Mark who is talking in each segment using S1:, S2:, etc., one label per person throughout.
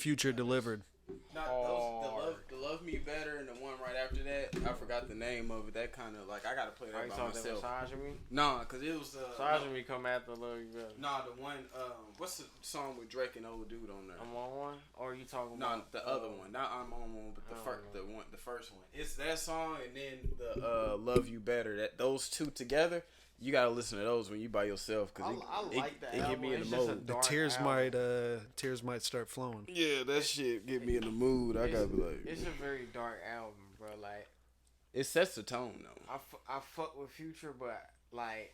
S1: Future delivered.
S2: Not those, the love Me Better and the one right after that. I forgot the name of it. That kind of like I gotta play that by myself. Nah, cause it was
S3: Sajami come after Love You Better.
S2: Nah, the one what's the song with Drake and old dude on there?
S3: I'm on one. Or are you talking
S2: about?
S3: Nah,
S2: the other one. Not I'm on one, but the first one. It's that song and then the Love You Better. That those two together. You gotta listen to those when you by yourself, cause it get me in the mood.
S1: The tears might start flowing.
S2: Yeah, that shit get me in the mood. I gotta be like,
S3: it's a very dark album, bro. Like,
S2: it sets the tone though.
S3: I fuck with Future, but like,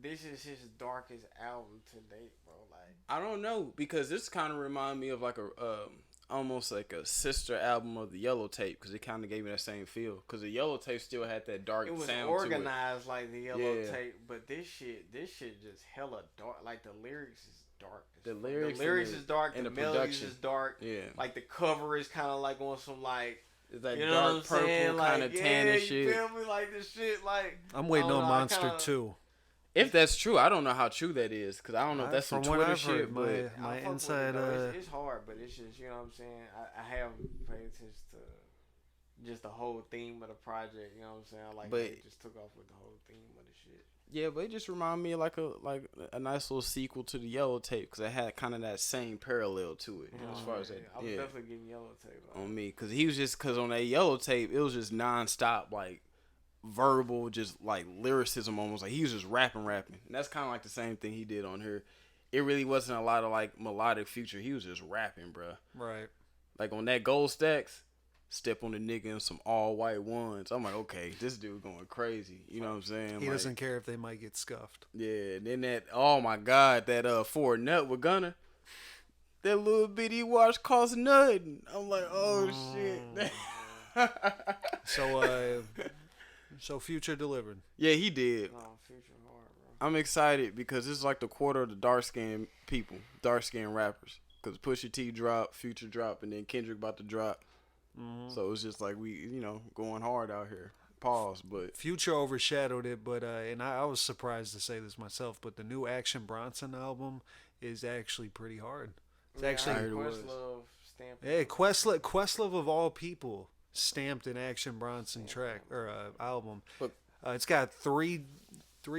S3: this is his darkest album to date, bro. Like,
S2: I don't know, because this kind of remind me of like a almost like a sister album of the Yellow Tape, because it kind of gave me that same feel. Because the Yellow Tape still had that dark sound to it.
S3: It was organized like the Yellow Tape, but this shit just hella dark. Like the lyrics is dark.
S2: The lyrics
S3: is dark. And the melodies is dark.
S2: Yeah.
S3: Like the cover is kind of like on some like.
S2: It's like dark purple kind of tan and shit.
S3: You feel me? Like this shit. Like
S1: I'm waiting on Monster 2.
S2: If that's true, I don't know how true that is, because I don't know if that's some Twitter shit. But
S1: my inside,
S3: it's hard, but it's just, you know what I'm saying. I have paid attention to just the whole theme of the project. You know what I'm saying. Like, it just took off with the whole theme of the shit.
S2: Yeah, but it just reminded me of like a nice little sequel to the Yellow Tape, because it had kind of that same parallel to it as far as that.
S3: I'm definitely getting Yellow Tape
S2: on me, because on that Yellow Tape it was just nonstop like verbal, just like lyricism almost. Like he was just rapping, and that's kind of like the same thing he did on here. It really wasn't a lot of like melodic Future. He was just rapping, bro.
S1: Right.
S2: Like on that Gold Stacks, step on the nigga in some all white ones. I'm like, okay, this dude going crazy. You know what I'm saying?
S1: He doesn't care if they might get scuffed.
S2: Yeah. And then that, oh my God, that Ford Nut with Gunna. That little bitty watch cost nothing. I'm like, oh shit.
S1: So Future delivered.
S2: Yeah, he did.
S3: Oh, Future hard, bro.
S2: I'm excited because this is like the quarter of the dark skinned people, dark skinned rappers. Because Pusha T dropped, Future dropped, and then Kendrick about to drop. Mm-hmm. So it's just like we, going hard out here. Pause, but
S1: Future overshadowed it. But and I was surprised to say this myself, but the new Action Bronson album is actually pretty hard. It's actually
S3: Questlove stamped.
S1: Hey, Questlove of all people stamped an Action Bronson track or album. It's got three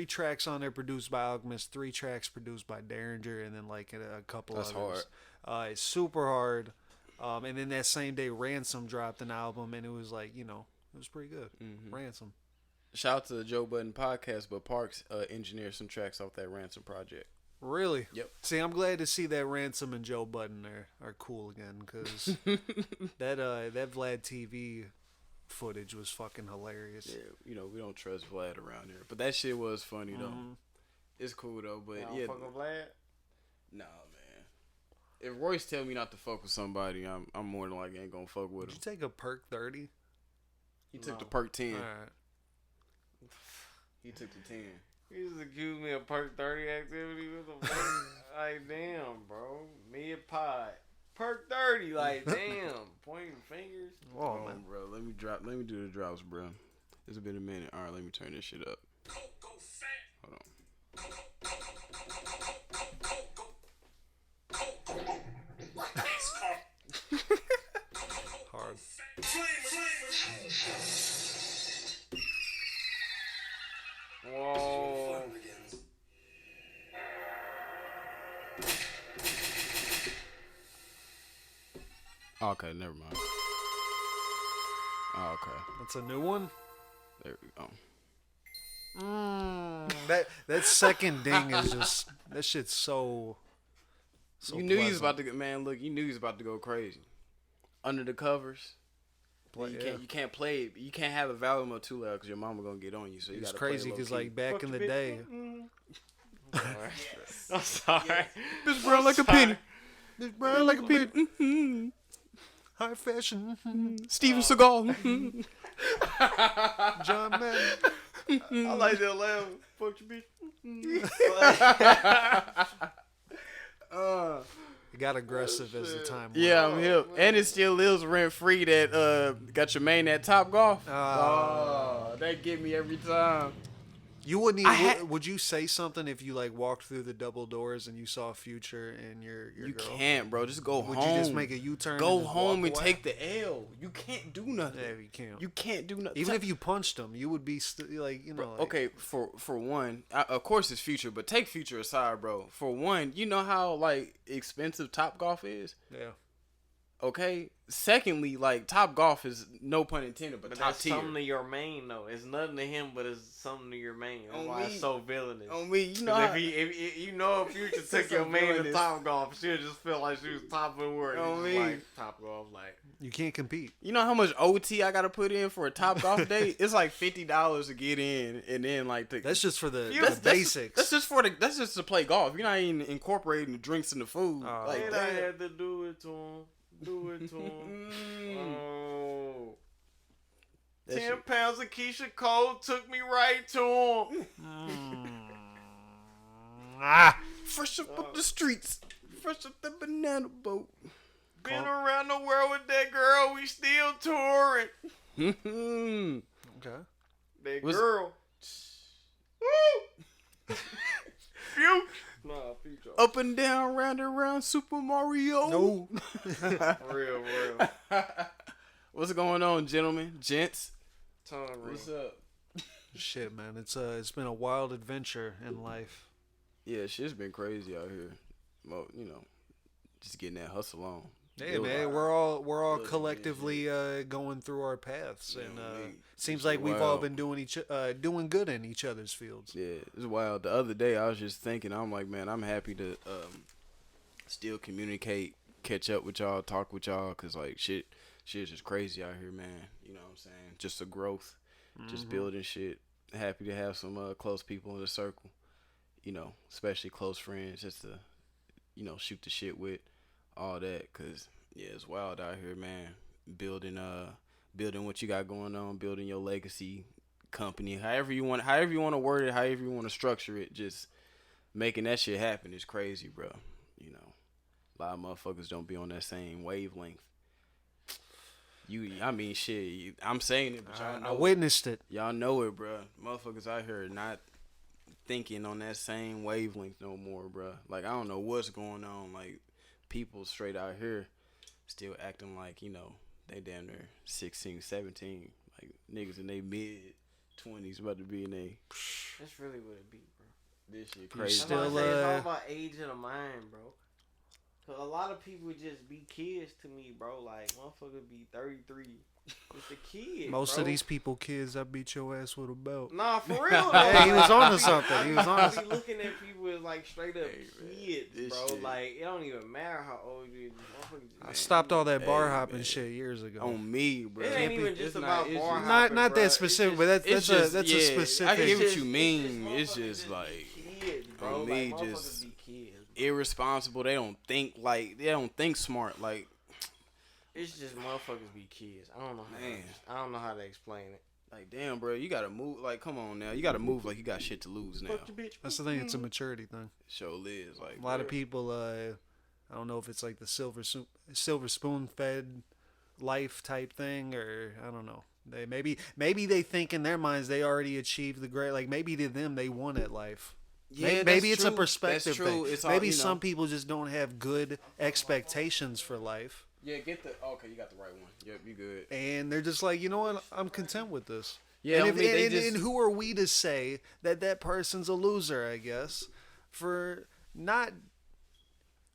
S1: tracks on there produced by Alchemist, 3 tracks produced by Derringer, and then like a couple others.
S2: That's
S1: hard. It's super hard. And then that same day, Ransom dropped an album, and it was like, it was pretty good. Mm-hmm. Ransom.
S2: Shout out to the Joe Budden podcast, but Parks engineered some tracks off that Ransom project.
S1: Really?
S2: Yep.
S1: See, I'm glad to see that Ransom and Joe Budden are cool again, because that Vlad TV footage was fucking hilarious.
S2: Yeah, we don't trust Vlad around here, but that shit was funny though. It's cool though, but
S3: you don't fuck with Vlad?
S2: Nah, man. If Royce tell me not to fuck with somebody, I'm more than likely ain't gonna fuck with him.
S1: Did you take a perk 30?
S2: He took the perk 10.
S1: All right.
S2: He took the 10.
S3: He just accused me of perk 30 activity with a fucking, like, damn, bro. Mid-pod. Perk 30, like, damn. Pointing fingers.
S2: Oh, man, bro. Let me do the drops, bro. It's been a minute. All right, let me turn this shit up. Hold on.
S1: Hard.
S3: Whoa.
S2: Okay, never mind. Oh, okay.
S1: That's a new one?
S2: There we go.
S1: That second ding is just, that shit's so
S2: you knew he was about to go, man, look, you knew he was about to go crazy. Under the covers. You can't play it. You can't have a volume up too loud because your mama gonna get on you. So you gotta
S1: crazy because like back in the day.
S3: I'm sorry.
S2: Bitch brown like a penny. Bitch brown like a penny. Mm-hmm.
S1: High fashion.
S2: Steven Seagal.
S1: John Madden.
S3: I like that laugh. Fuck your bitch.
S1: It got aggressive as the time went.
S2: Yeah, I'm hip. And it still lives rent free that got your main at Top Golf. Oh, that get me every time.
S1: You wouldn't even. Would you say something if you like walked through the double doors and you saw Future and your
S2: You
S1: girl?
S2: can't, bro. Just go home.
S1: Would you just make a U-turn?
S2: Go
S1: and
S2: home and
S1: away?
S2: take the L. You can't do nothing.
S1: Yeah, you can't.
S2: You can't do nothing.
S1: Even if you punched him, you would be like, you know. Like,
S2: okay, for one, of course it's Future, but take Future aside, bro. For one, you know how like expensive Top Golf is.
S1: Yeah.
S2: Okay. Secondly, like Top Golf is no pun intended, but top
S3: that's
S2: tier.
S3: something to your main though. It's nothing to him, but it's something to your main. That's why it's so villainous.
S2: On me, you know.
S3: If you know if Future took your main to Top Golf, she'll just feel like she was top of the world.
S2: On me,
S3: like Top Golf, like
S1: you can't compete.
S2: You know how much OT I gotta put in for a Top Golf day? It's like $50 to get in, and then like
S1: that's just for the
S2: basics. That's just to play golf. You're not even incorporating the drinks and the food.
S3: Like that. I had to do it to him. Do it to him. Oh. 10 pounds of Keisha Cole took me right to him.
S2: Fresh up the streets. Fresh up the banana boat.
S3: Been around the world with that girl. We still touring.
S1: Okay.
S3: That girl. Woo! Phew. Nah, Future.
S2: Up and down, round and round, Super Mario.
S1: No.
S3: real.
S2: What's going on, gentlemen, gents?
S3: What's
S2: up?
S1: Shit, man, it's been a wild adventure in life.
S2: Yeah, shit's been crazy out here. Well, you know, just getting that hustle on.
S1: Yeah, man, we're all collectively going through our paths, and seems like we've all been doing good in each other's fields.
S2: Yeah, it's wild. The other day, I was just thinking, I'm like, man, I'm happy to still communicate, catch up with y'all, talk with y'all, cause like shit's just crazy out here, man. You know what I'm saying? Just a growth, just building shit. Happy to have some close people in the circle, you know, especially close friends, just to, you know, shoot the shit with. All that, cause yeah, it's wild out here, man. Building what you got going on, building your legacy company, however you want to word it, however you want to structure it, just making that shit happen is crazy, bro. You know, a lot of motherfuckers don't be on that same wavelength. I'm saying it, but y'all know
S1: I witnessed it.
S2: Y'all know it, bro. Motherfuckers out here not thinking on that same wavelength no more, bro. Like I don't know what's going on, like. People straight out here still acting like, you know, they damn near 16, 17. Like, niggas in their mid-20s about to be in their...
S3: That's really what it be, bro.
S2: This shit crazy.
S3: It's all about age of the mind, bro. Because a lot of people just be kids to me, bro. Like, motherfuckers be 33. It's a kid,
S1: Most of these people kids, I beat your ass with a belt.
S3: Nah, for real, though.
S1: Yeah, he was on to something. He was on to
S3: something. Looking at people as, like, straight up kids, bro. Shit. Like, it don't even matter how old you is.
S1: I stopped all that bar hopping shit years ago.
S2: On me, bro.
S3: It ain't even just about bar hopping,
S1: Not that specific, but that's a specific.
S2: I get what you mean. It's just, like,
S3: kids, bro.
S2: on me,
S3: like,
S2: just
S3: be kids,
S2: irresponsible. They don't think smart, like.
S3: It's just motherfuckers be kids. I don't know how to explain it.
S2: Like, damn, bro, you gotta move. Like, come on now, you gotta move like you got shit to lose now.
S1: That's the thing. It's a maturity thing.
S2: Sure is. Like
S1: a lot of people. I don't know if it's like the silver spoon fed life type thing, or I don't know. They maybe they think in their minds they already achieved the great. Like maybe to them they won at life.
S2: Yeah,
S1: maybe it's
S2: true.
S1: a perspective thing.
S2: It's
S1: maybe
S2: all,
S1: some people just don't have good expectations for life.
S2: Yeah, you got the right one. Yep, you good.
S1: And they're just like, you know what? I'm content with this.
S2: Yeah,
S1: and who are we to say that person's a loser, I guess, for not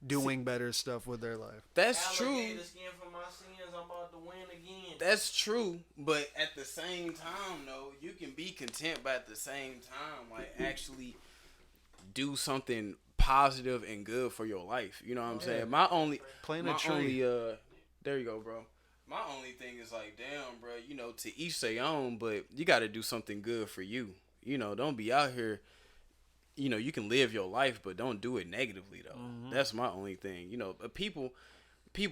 S1: doing better stuff with their life?
S2: That's true.
S3: Skin for my sins, I'm about to win again.
S2: That's true, but at the same time, though, you can be content, but at the same time, like, actually do something positive and good for your life. You know what I'm saying? There you go, bro. My only thing is like, damn, bro, you know, to each their own, but you got to do something good for you. You know, don't be out here, you know, you can live your life, but don't do it negatively, though. Mm-hmm. That's my only thing. You know, people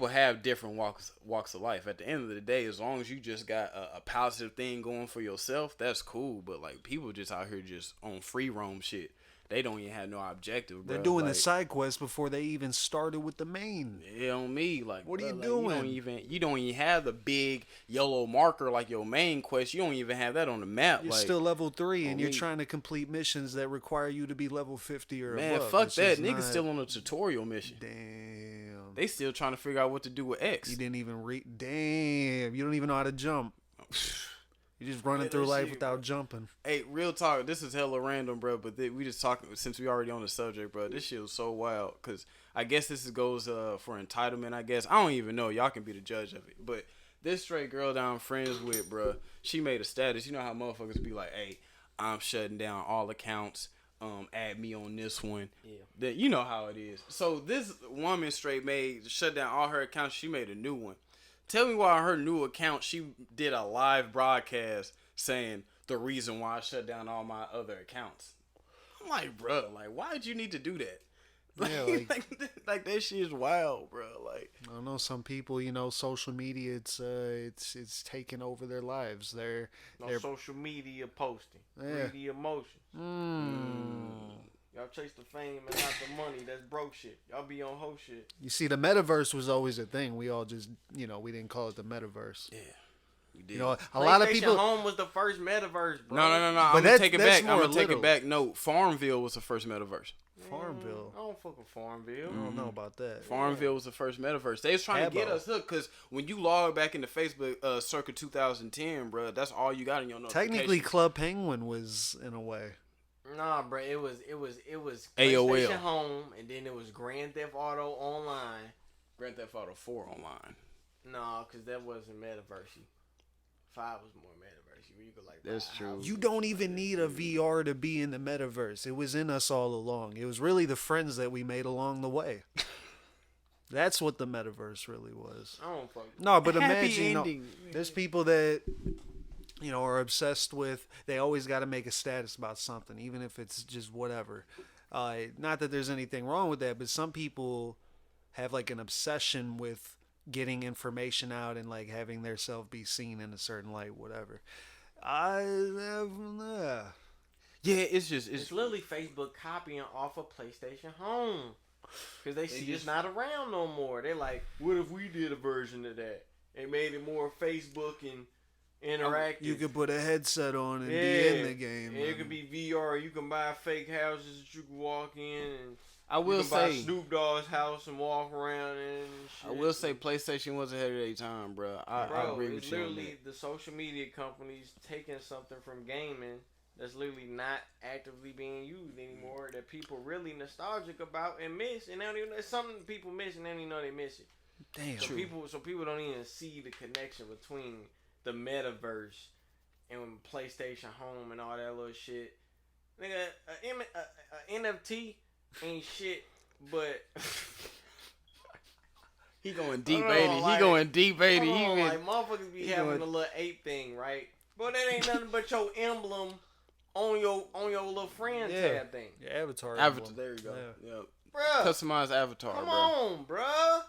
S2: have different walks of life. At the end of the day, as long as you just got a positive thing going for yourself, that's cool. But, like, people just out here just on free roam shit. they don't even have no objective, bro.
S1: They're doing the side quest before they even started with the main.
S2: Yeah, on me. Like,
S1: what are you
S2: like,
S1: doing?
S2: You don't even have the big yellow marker like your main quest. You don't even have that on the map.
S1: You're
S2: like,
S1: still level 3 and you're trying to complete missions that require you to be level 50 or above.
S2: Man, fuck that. Niggas still on a tutorial mission.
S1: Damn.
S2: They still trying to figure out what to do with X.
S1: You didn't even Damn. You don't even know how to jump. You're just running through life without jumping.
S2: Hey, real talk. This is hella random, bro. But we just talking since we already on the subject, bro. This shit was so wild. Cause I guess this goes for entitlement. I guess I don't even know. Y'all can be the judge of it. But this straight girl that I'm friends with, bro, she made a status. You know how motherfuckers be like, "Hey, I'm shutting down all accounts. Add me on this one." Yeah. That you know how it is. So this woman straight shut down all her accounts. She made a new one. Tell me why on her new account she did a live broadcast saying the reason why I shut down all my other accounts. I'm like, bro, like, why did you need to do that?
S1: Yeah,
S2: like that shit is wild, bro. Like,
S1: I don't know, some people, social media, it's taking over their lives. They're
S3: social media posting, greedy emotions. Y'all chase the fame and not the money. That's broke shit. Y'all be on whole shit.
S1: You see, the metaverse was always a thing. We all just, we didn't call it the metaverse.
S2: Yeah. You did.
S1: A lot of people.
S3: Home was the first metaverse, bro.
S2: No. I'm gonna take it back. I'm gonna take it back. No, Farmville was the first metaverse.
S1: Farmville.
S3: I don't fuck with Farmville.
S1: I don't know about that.
S2: Farmville was the first metaverse. They was trying to get us hooked because when you log back into Facebook circa 2010, bro, that's all you got in your notifications.
S1: Technically, Club Penguin was in a way.
S3: Nah, bro, it was
S2: AOL.
S3: PlayStation Home, and then it was Grand Theft Auto Online.
S2: Grand Theft Auto 4 online.
S3: Nah, because that wasn't metaverse. 5 was more metaverse. You could like.
S2: That's true.
S1: You don't even need a VR to be in the metaverse. It was in us all along. It was really the friends that we made along the way. That's what the metaverse really was.
S3: I don't fuck.
S1: No, but imagine, there's people that are obsessed with. They always got to make a status about something, even if it's just whatever. Not that there's anything wrong with that, but some people have like an obsession with getting information out and like having their self be seen in a certain light, whatever.
S2: Yeah, it's
S3: literally Facebook copying off of PlayStation Home. Because they see it's not around no more. They're like, what if we did a version of that? They made it more Facebook and interactive.
S1: You could put a headset on and be in the game.
S3: And it could be VR. You can buy fake houses that you can walk in. And
S2: I will say,
S3: buy Snoop Dogg's house and walk around in and shit.
S2: I will say PlayStation was ahead of their time, bro. I agree with you.
S3: Literally, the social media companies taking something from gaming that's literally not actively being used anymore, that people really nostalgic about and miss, and they don't even. It's something people miss and they don't even know they miss it.
S1: Damn.
S3: So people don't even see the connection between the metaverse and PlayStation Home and all that little shit. Nigga, a NFT ain't shit, but
S2: he going deep, 80. He going deep, 80.
S3: Like motherfuckers be having a little ape thing, right? But that ain't nothing but your emblem on your little friend tab thing.
S1: Your avatar.
S2: There you go.
S3: Yeah. Yep. Bruh.
S2: Customized avatar.
S3: Come on, bruh.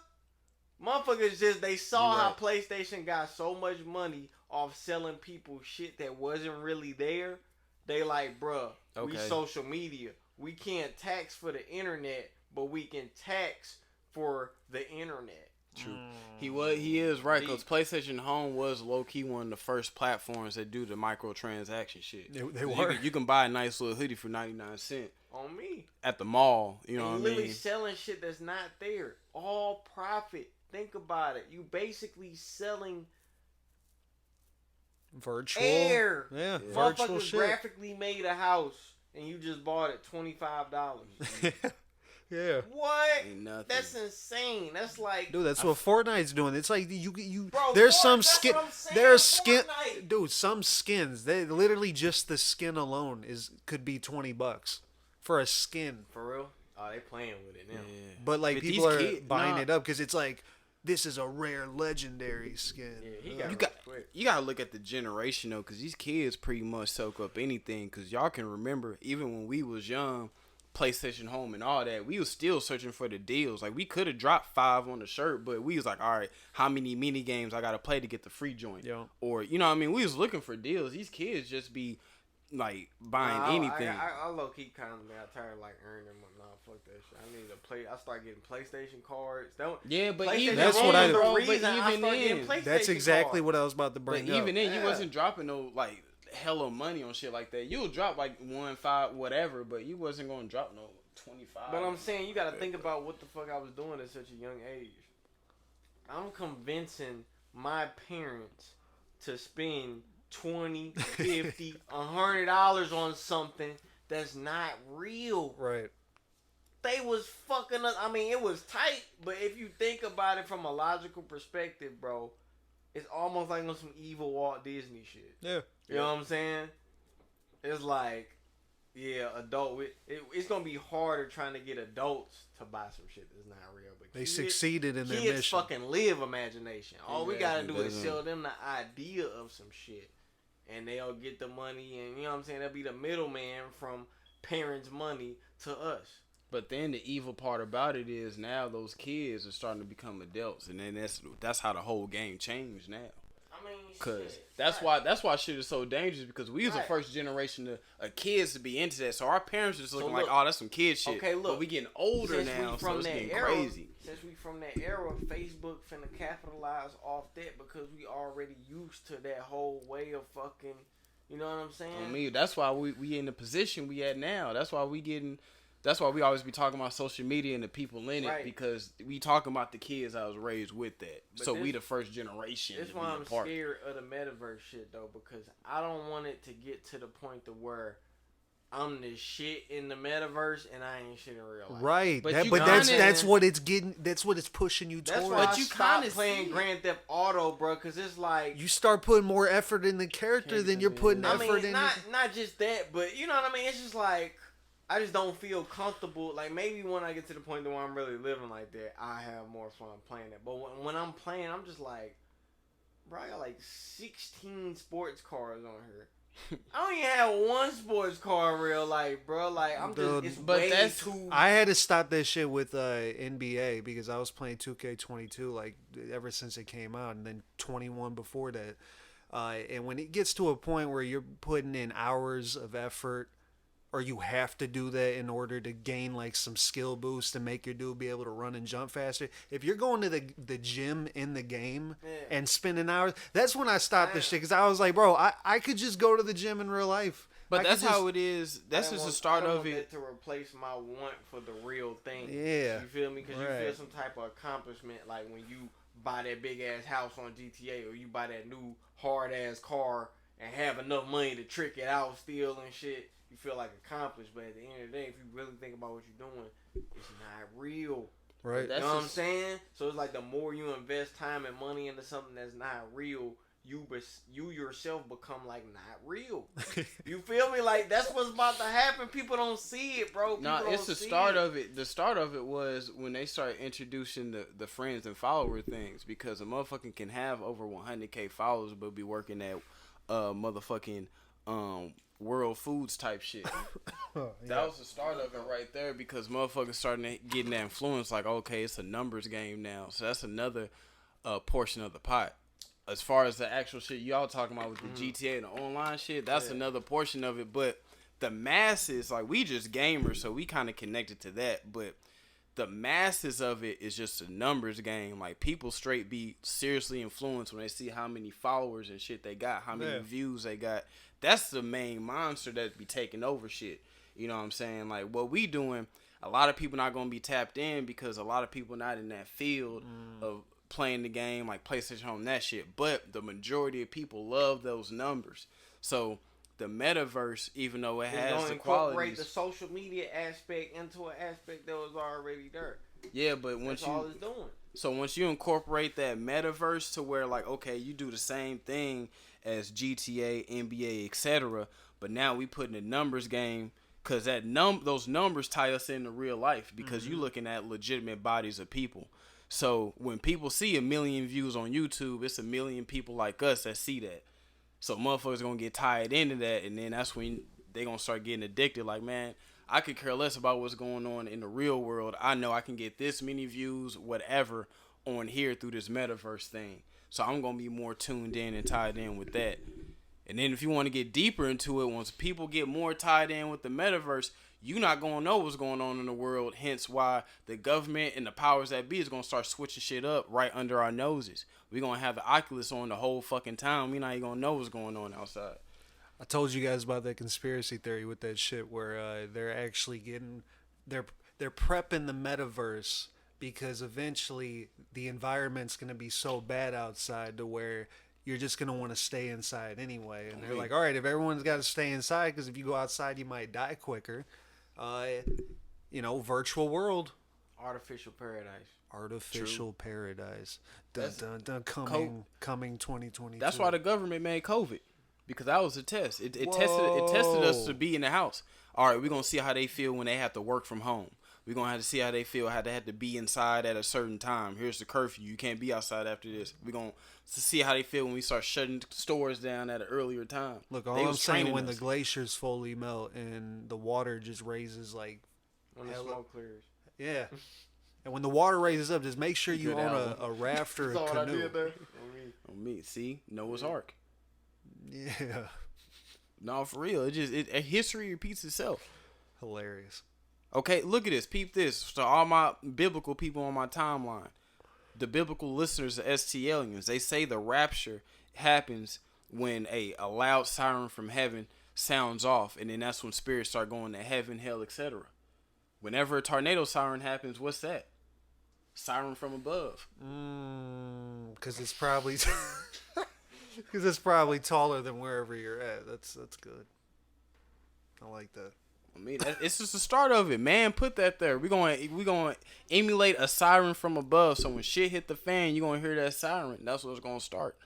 S3: Motherfuckers they saw how PlayStation got so much money off selling people shit that wasn't really there. They like, bruh, we social media. We can't tax for the internet, but we can tax for the internet.
S2: True. He is right, because PlayStation Home was low key one of the first platforms that do the microtransaction shit.
S1: They were.
S2: You can buy a nice little hoodie for 99 cents
S3: on me
S2: at the mall. You know what I mean?
S3: Literally selling shit that's not there. All profit. Think about it. You basically selling
S1: virtual
S3: air.
S1: Yeah.
S3: Virtual shit. Graphically made a house and you just bought it $25.
S1: Yeah.
S3: What? That's insane. That's like,
S1: dude. That's what Fortnite's doing. It's like you.
S3: Bro,
S1: there's some skin. There's skin.
S3: Fortnite.
S1: Dude, some skins. They literally just the skin alone could be $20 for a skin.
S3: For real? Oh, they playing with it now.
S1: Yeah. But like people are buying it up because it's like this is a rare legendary skin.
S3: Yeah,
S2: you gotta look at the generation though, because these kids pretty much soak up anything. Because y'all can remember even when we was young. PlayStation Home and all that, we was still searching for the deals. Like we could have dropped $5 on the shirt, but we was like, all right, how many mini games I gotta play to get the free joint?
S1: Yeah.
S2: Or you know what I mean? We was looking for deals. These kids just be like buying anything.
S3: I low key kind of got tired of like earning them. Nah, fuck that shit. I need to play. I start getting PlayStation cards.
S2: Yeah, but
S3: PlayStation
S2: even
S1: that's what I.
S3: the
S1: Bro,
S3: reason I started getting PlayStation
S1: that's exactly
S3: cards.
S1: what I was about to bring
S2: but
S1: up.
S2: even then, you wasn't dropping no like hella money on shit like that. You'll drop like 1, 5, whatever, but you wasn't gonna drop no 25.
S3: But I'm saying you got to think about what the fuck I was doing at such a young age. I'm convincing my parents to spend $20, $50, $100 on something that's not real.
S1: Right.
S3: They was fucking us. I mean, it was tight, but if you think about it from a logical perspective, bro, it's almost like on some evil Walt Disney shit.
S1: Yeah.
S3: You know what I'm saying? It's like, yeah, it's gonna be harder trying to get adults to buy some shit that's not real. But
S1: they succeeded in their
S3: kids
S1: mission.
S3: fucking live imagination. All we gotta do is sell them the idea of some shit, and they'll get the money. And you know what I'm saying? They'll be the middleman from parents' money to us.
S2: But then the evil part about it is now those kids are starting to become adults, and then that's how the whole game changed now.
S3: I mean,
S2: Cause that's why shit is so dangerous, because we was the first generation of kids to be into that. So our parents are just looking like, oh, that's some kid shit. Okay, look, but we getting older now, so it's getting crazy.
S3: Since we from that era, Facebook finna capitalize off that because we already used to that whole way of fucking. You know what I'm saying?
S2: On me, that's why we in the position we at now. That's why we always be talking about social media and the people in it, because we talking about the kids I was raised with that. But so we the first generation.
S3: That's why I'm scared of the metaverse shit though, because I don't want it to get to the point to where I'm the shit in the metaverse and I ain't shit in real life.
S1: Right, but that's what it's getting. That's what it's pushing you towards.
S3: That's why I stopped playing Grand Theft Auto, bro, because it's like
S1: you start putting more effort in the character than you're putting effort in.
S3: Not just that, but you know what I mean. It's just like, I just don't feel comfortable. Like, maybe when I get to the point where I'm really living like that, I have more fun playing it. But when I'm playing, I'm just like, bro, I got like 16 sports cars on here. I don't even have one sports car in real life, bro. Like, I'm just, it's way too...
S1: I had to stop that shit with NBA because I was playing 2K22 like ever since it came out, and then 21 before that. And when it gets to a point where you're putting in hours of effort, or you have to do that in order to gain like some skill boost to make your dude be able to run and jump faster. If you're going to the gym in the game and spending hours, that's when I stopped this shit, because I was like, bro, I could just go to the gym in real life.
S2: But that's how it is. That's just the start of it.
S3: To replace my want for the real thing.
S1: Yeah.
S3: You feel me? Because you feel some type of accomplishment, like when you buy that big ass house on GTA, or you buy that new hard ass car and have enough money to trick it out still and shit. You feel like accomplished, but at the end of the day, if you really think about what you're doing, it's not real.
S1: Right.
S3: You know what I'm saying? So it's like the more you invest time and money into something that's not real, you yourself become like not real. You feel me? Like, that's what's about to happen. People don't see it, bro.
S2: No, it's the start of it. The start of it was when they started introducing the friends and follower things, because a motherfucking can have over 100K followers but be working at motherfucking World Foods type shit. That was the start of it right there, because motherfuckers starting getting that influence, like, okay, it's a numbers game now. So that's another portion of the pot. As far as the actual shit y'all talking about with the GTA and the online shit, that's another portion of it. But the masses, like, we just gamers, so we kind of connected to that. But the masses of it is just a numbers game. Like, people straight be seriously influenced when they see how many followers and shit they got, how many views they got. That's the main monster that be taking over shit. You know what I'm saying? Like, what we doing, a lot of people not going to be tapped in because a lot of people not in that field of playing the game, like PlayStation Home, that shit. But the majority of people love those numbers. So the metaverse, even though it has the qualities,
S3: incorporate the social media aspect into an aspect that was already there.
S2: Yeah, but once
S3: that's all it's doing.
S2: So once you incorporate that metaverse to where, like, okay, you do the same thing as GTA, NBA, etc., but now we put in a numbers game, because those numbers tie us into real life, because you looking at legitimate bodies of people. So when people see 1 million views on YouTube, it's 1 million people like us that see that. So motherfuckers gonna get tied into that, and then that's when they gonna start getting addicted. Like, man, I could care less about what's going on in the real world. I know I can get this many views, whatever, on here through this metaverse thing. So I'm gonna be more tuned in and tied in with that. And then if you want to get deeper into it, once people get more tied in with the metaverse, you're not going to know what's going on in the world. Hence why the government and the powers that be is going to start switching shit up right under our noses. We're going to have the Oculus on the whole fucking time. We're not even going to know what's going on outside.
S1: I told you guys about that conspiracy theory with that shit where they're actually getting... They're prepping the metaverse because eventually the environment's going to be so bad outside to where you're just going to want to stay inside anyway. And they're like, all right, if everyone's got to stay inside because if you go outside, you might die quicker. Virtual world.
S3: Artificial paradise.
S1: Artificial paradise. Dun, dun, dun, coming 2022.
S2: That's why the government made COVID. Because that was a test. It tested us to be in the house. All right, we're going to see how they feel when they have to work from home. We're going to have to see how they feel, how they have to be inside at a certain time. Here's the curfew. You can't be outside after this. We're going to see how they feel when we start shutting stores down at an earlier time.
S1: Look, all I'm saying, when the glaciers fully melt and the water just raises like...
S3: When the smoke clears.
S1: Yeah. And when the water raises up, just make sure you own a raft or a canoe.
S3: What I did there?
S2: On me. See? Noah's Ark.
S1: Yeah.
S2: No, for real. History repeats itself.
S1: Hilarious.
S2: Okay, look at this. Peep this. To all my biblical people on my timeline, the biblical listeners of STLiens, they say the rapture happens when a loud siren from heaven sounds off, and then that's when spirits start going to heaven, hell, etc. Whenever a tornado siren happens, what's that? Siren from above.
S1: Because it's probably... Because it's probably taller than wherever you're at. That's good. I like that.
S2: I mean, it's just the start of it, man. Put that there. We're gonna emulate a siren from above. So when shit hit the fan, you're gonna hear that siren. That's what's gonna start.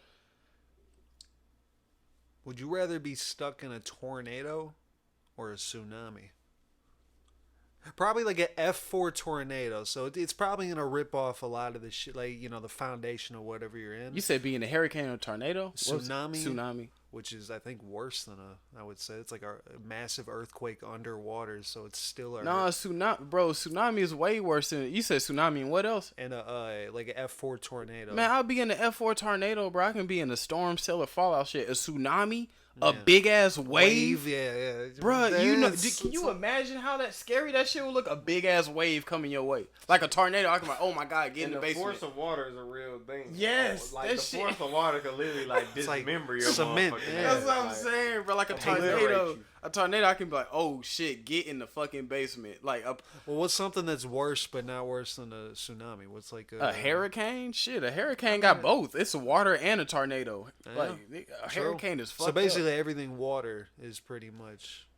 S1: Would you rather be stuck in a tornado or a tsunami? Probably like an F4 tornado, so it's probably gonna rip off a lot of the shit, like the foundation of whatever you're in.
S2: You said being a hurricane or a tornado?
S1: Tsunami, which is I think worse than I would say it's like a massive earthquake underwater, so it's still a
S2: tsunami is way worse than you said. Tsunami and what else?
S1: And like an F4 tornado.
S2: Man, I'll be in the F4 tornado, bro. I can be in the storm cell or fallout shit. A tsunami. A big ass wave,
S1: yeah,
S2: bro. Can you imagine how scary that shit would look? A big ass wave coming your way, like a tornado. I can be like, oh my god, get in the basement.
S3: The force of water is a real thing.
S2: Yes,
S3: like the force of water could literally dismember your
S1: cement.
S3: Yeah.
S2: That's what I'm saying, bro. Like a tornado. A tornado, I can be like, oh shit, get in the fucking basement. Like,
S1: well, what's something that's worse but not worse than a tsunami? What's like
S2: a hurricane? Shit, a hurricane got both. It's a water and a tornado. Yeah, like a hurricane is fucked.
S1: So basically, everything water is pretty much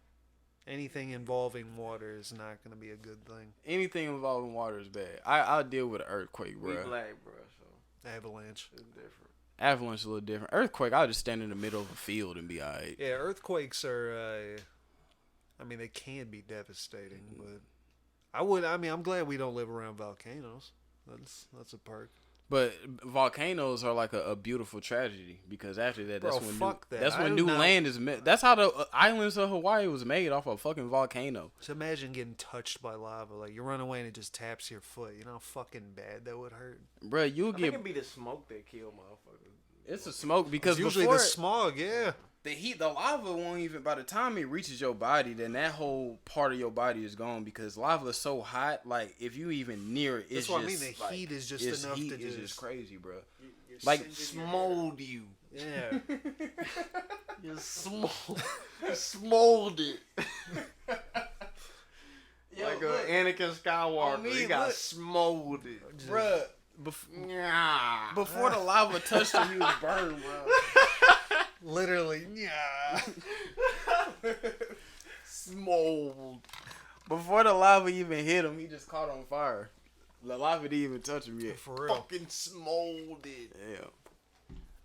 S1: anything involving water is not going to be a good thing.
S2: Anything involving water is bad. I'll deal with an earthquake, bro.
S3: We black, bro. So
S1: avalanche
S3: is different.
S2: Avalanche is a little different. Earthquake, I'll just stand in the middle of a field and be alright.
S1: Yeah, earthquakes are. They can be devastating, but I'm glad we don't live around volcanoes. That's a perk.
S2: But volcanoes are like a beautiful tragedy because after that, that's when new land is made. That's how the islands of Hawaii was made, off a fucking volcano.
S1: So imagine getting touched by lava. Like you run away and it just taps your foot. You know how fucking bad that would hurt,
S2: bro.
S3: I think it'd be the smoke that kill motherfuckers.
S2: It's the smoke because
S1: usually the smog, yeah.
S2: The heat, the lava won't even. By the time it reaches your body, then that whole part of your body is gone because lava is so hot. Like if you even near it, it's
S1: that's what I mean. The heat is just enough to
S2: it's just crazy, bro.
S3: Like smold you.
S1: Yeah.
S3: You smolded. Like Anakin Skywalker, he got smolded,
S2: bro. Before the lava touched him, he was burned, bro.
S1: Literally, yeah.
S3: Smold.
S2: Before the lava even hit him, he just caught on fire. The lava didn't even touch him yet.
S1: For real.
S3: Fucking smolded.
S2: Yeah.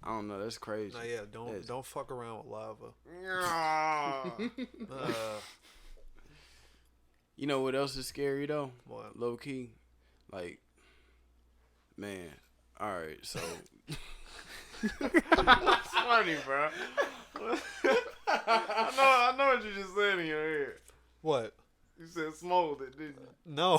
S2: I don't know. That's crazy.
S1: No, yeah. Don't fuck around with lava.
S2: You know what else is scary though?
S1: What?
S2: Low key, like, man. All right, so.
S3: That's funny, bro. I know what you just said in your head.
S1: What?
S3: You said smolded, didn't you?
S1: No.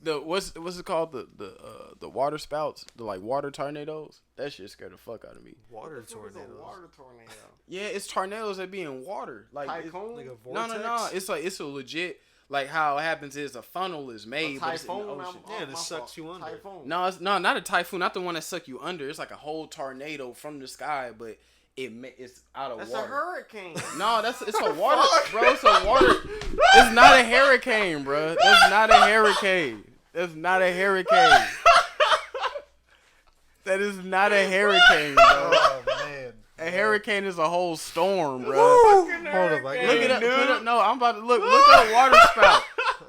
S2: The what's it called? The water spouts, the like water tornadoes. That shit scared the fuck out of me.
S1: Water tornadoes.
S3: Water tornado.
S2: Yeah, it's tornadoes that be in water. Like
S3: typhoon.
S1: Like a vortex?
S2: No. It's a legit. Like how it happens is a funnel is made, but it's in the ocean.
S1: Yeah, and it sucks you under.
S3: Typhoon.
S2: No, not a typhoon. Not the one that suck you under. It's like a whole tornado from the sky, but it's out of
S3: That's
S2: water.
S3: a hurricane.
S2: No, it's a water, bro. It's a water. It's not a hurricane, bro. That's not a hurricane. That's not a hurricane. That is not a hurricane, bro.
S1: Oh man.
S2: A hurricane is a whole storm, bro.
S1: Hold up,
S2: Look it up. No, I'm about to look up water spout.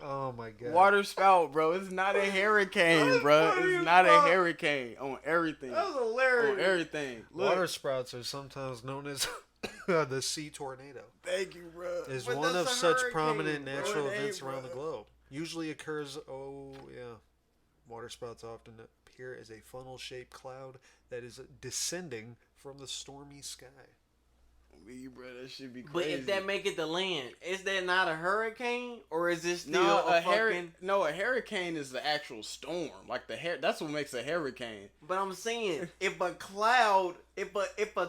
S1: Oh my god.
S2: Water spout, bro. It's not a hurricane, bro. It's not a hurricane on everything.
S3: That was hilarious.
S2: On everything. Look.
S1: Water sprouts are sometimes known as the sea tornado.
S2: Thank you, bro.
S1: Is
S3: But
S1: one of
S3: that's a
S1: such
S3: hurricane,
S1: prominent
S3: bro.
S1: natural
S3: It ain't,
S1: events around the
S3: bro.
S1: globe. Usually occurs. Water spouts often appear as a funnel-shaped cloud that is descending from the stormy sky.
S2: Me, bro, that should be crazy.
S3: But if that make it to land, is that not a hurricane, or is this still
S2: no,
S3: a fucking?
S2: a hurricane is the actual storm. Like that's what makes a hurricane.
S3: But I'm saying, if a